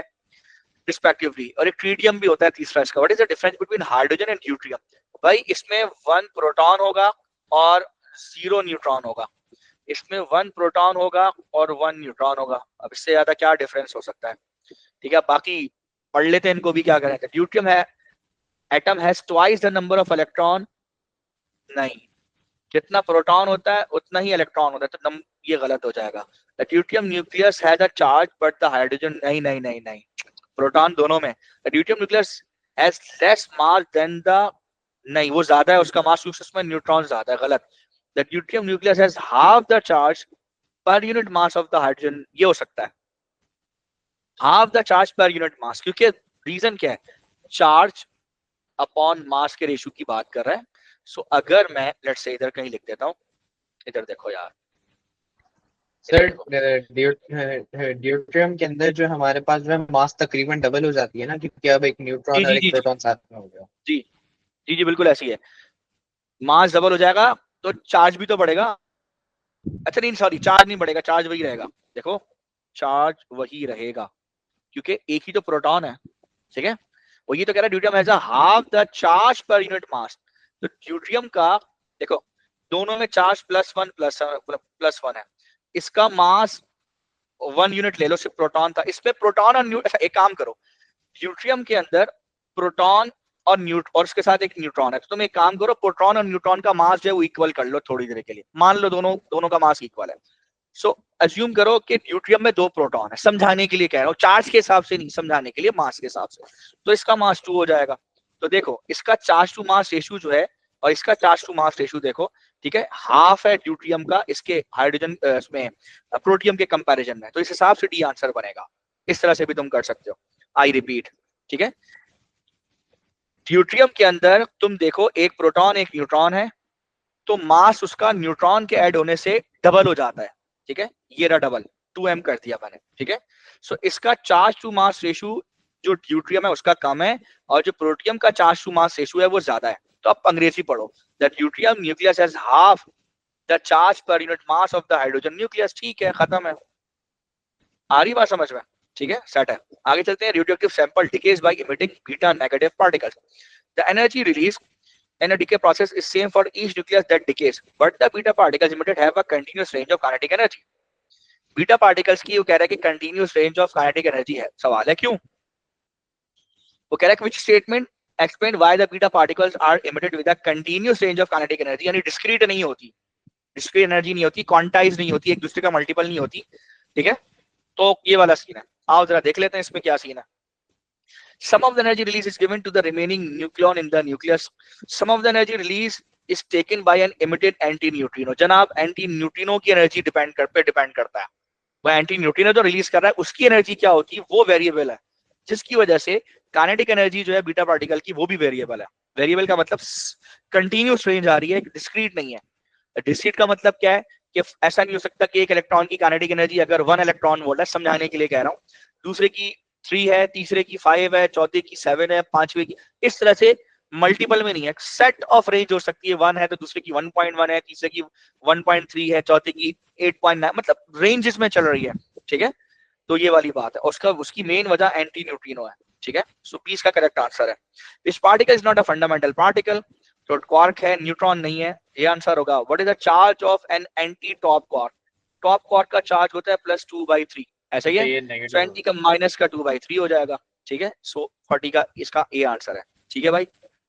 A: रिस्पेक्टिवली। और एक ट्रिटियम भी होता है तीसरा इसका। What is the difference between hydrogen and deuterium? भाई इसमें 1 प्रोटॉन होगा और 0 न्यूट्रॉन होगा, इसमें 1 प्रोटॉन होगा और 1 न्यूट्रॉन होगा। अब इससे ज्यादा क्या डिफरेंस हो सकता है, ठीक है। बाकी पढ़ लेते हैं इनको भी, क्या करें। ड्यूट्रियम है, atom has twice the number of electron, नहीं, जितना प्रोटॉन होता है उतना ही इलेक्ट्रॉन होता है, तो ये गलत हो जाएगा। The deuterium nucleus has a charge but the hydrogen, नहीं नहीं नहीं नहीं, प्रोटॉन दोनों में। The deuterium nucleus has less mass than the, नहीं वो ज्यादा है उसका मास, क्योंकि उसमें न्यूट्रॉन ज्यादा है, गलत। The deuterium nucleus has half the charge per unit mass of the hydrogen, ये हो सकता है half the charge per unit mass, क्योंकि रीजन क्या है, चार्ज अपॉन मास के रेशियो की बात कर रहा है। सो अगर मैं लेट्स से इधर कहीं लिख देता हूँ, इधर देखो यार
D: सर ड्यूट्रियम के अंदर जो हमारे पास जो है मास तकरीबन डबल हो जाती है ना, क्योंकि अब एक न्यूट्रॉन और एक प्रोटॉन साथ में हो गया।
A: जी जी जी बिल्कुल ऐसी है, मास डबल हो जाएगा तो चार्ज भी तो बढ़ेगा। अच्छा नहीं सॉरी, चार्ज नहीं बढ़ेगा, चार्ज वही रहेगा। देखो चार्ज वही रहेगा क्योंकि एक ही तो प्रोटॉन है, ठीक है। वो ये तो कह रहा है deuterium has a half the charge per unit mass. तो ड्यूट्रियम का देखो दोनों में चार्ज +1 है, इसका मास 1 यूनिट ले लो, सिर्फ प्रोटॉन था, इसमें प्रोटॉन और एक काम करो, ड्यूट्रियम के अंदर प्रोटॉन और उसके साथ एक न्यूट्रॉन है, तो तुम एक काम करो, प्रोटॉन और न्यूट्रॉन का मास जो है वो इक्वल कर लो थोड़ी देर के लिए, मान लो दोनों का मास इक्वल है। सो अज्यूम करो कि ड्यूट्रियम में 2 प्रोटॉन है, समझाने के लिए कह रहा हूँ, चार्ज के हिसाब से नहीं, समझाने के लिए मास के हिसाब से। तो इसका मास 2 हो जाएगा। तो देखो इसका चार्ज टू मास रेशियो जो है और इसका चार्ज टू मास रेशियो देखो, ठीक है, हाफ है ड्यूट्रियम का इसके हाइड्रोजन इसमें प्रोटियम के कंपैरिजन में, तो इस हिसाब से डी आंसर बनेगा। इस तरह से भी तुम कर सकते हो, आई रिपीट, ठीक है। ड्यूट्रियम के अंदर तुम देखो एक प्रोटॉन एक न्यूट्रॉन है, तो मास उसका न्यूट्रॉन के ऐड होने से डबल हो जाता है, ठीक है, ये रहा डबल, 2m कर दिया मैंने, ठीक है। सो इसका चार्ज टू मास रेशियो जो ड्यूट्रियम है उसका कम है, और जो प्रोटियम का चार्ज टू मास रेशियो है वो ज्यादा है। तो आप अंग्रेजी पढ़ो, the deuterium nucleus has half the charge per unit mass of the hydrogen nucleus, ठीक है, खत्म है। आ रही बात समझ में, ठीक है, सेट है। आगे चलते हैं, radioactive sample decays by emitting beta negative particles. The energy release in a decay process is same for each nucleus that decays, but the beta particles emitted have a continuous range of kinetic energy. Beta particles की वो कह रहा है कि continuous range of kinetic energy है। सवाल है क्यों? वो कह रहा है कि which statement explain why the beta particles are emitted with a continuous range of kinetic energy, यानी डिस्क्रीट नहीं होती, डिस्क्रीट एनर्जी नहीं होती, क्वांटाइज नहीं होती, एक दूसरे का मल्टीपल नहीं होती, ठीक है। तो ये वाला सीन है, आओ जरा देख लेते हैं इसमें क्या सीन है। Some of the energy release is given to the remaining nucleon in the nucleus. Some of the energy release is taken by an emitted anti-neutrino. जनाब एंटी-न्यूट्रिनो की एनर्जी डिपेंड करता है, वो एंटी-न्यूट्रिनो जो रिलीज कर रहा है उसकी एनर्जी क्या होती है वो वेरिएबल है, जिसकी वजह से काइनेटिक एनर्जी जो है बीटा पार्टिकल की वो भी वेरिएबल है। वेरिएबल का मतलब कंटिन्यूस रेंज आ रही है, डिस्क्रीट नहीं है। डिस्क्रीट का मतलब क्या है कि ऐसा नहीं हो सकता कि एक इलेक्ट्रॉन की काइनेटिक एनर्जी अगर 1 इलेक्ट्रॉन वोल्ट है, समझाने के लिए कह रहा हूँ, दूसरे की 3 है, तीसरे की 5 है, चौथे की 7 है, पांचवे की, इस तरह से मल्टीपल में नहीं है। सेट ऑफ रेंज हो सकती है, 1 है तो दूसरे की 1.1 है, तीसरे की 1.3 है, चौथे की 8.9, मतलब रेंजेस में चल रही है, ठीक है। तो ये वाली बात है, उसका उसकी मेन वजह एंटी न्यूट्रिनो है, ठीक है। सो पी इसका करेक्ट आंसर है। This particle is not a fundamental particle, तो क्वार्क है, न्यूट्रॉन नहीं है, ये आंसर होगा। What is the charge of an anti top quark? Top quark का चार्ज होता है +2/3, ऐसा ही
D: तो
A: है।
D: ये
A: सो
D: नेगेटिव
A: एंटी का माइनस का 2/3 हो जाएगा, ठीक है। सो 40 का इसका ए आंसर है, ठीक है भाई।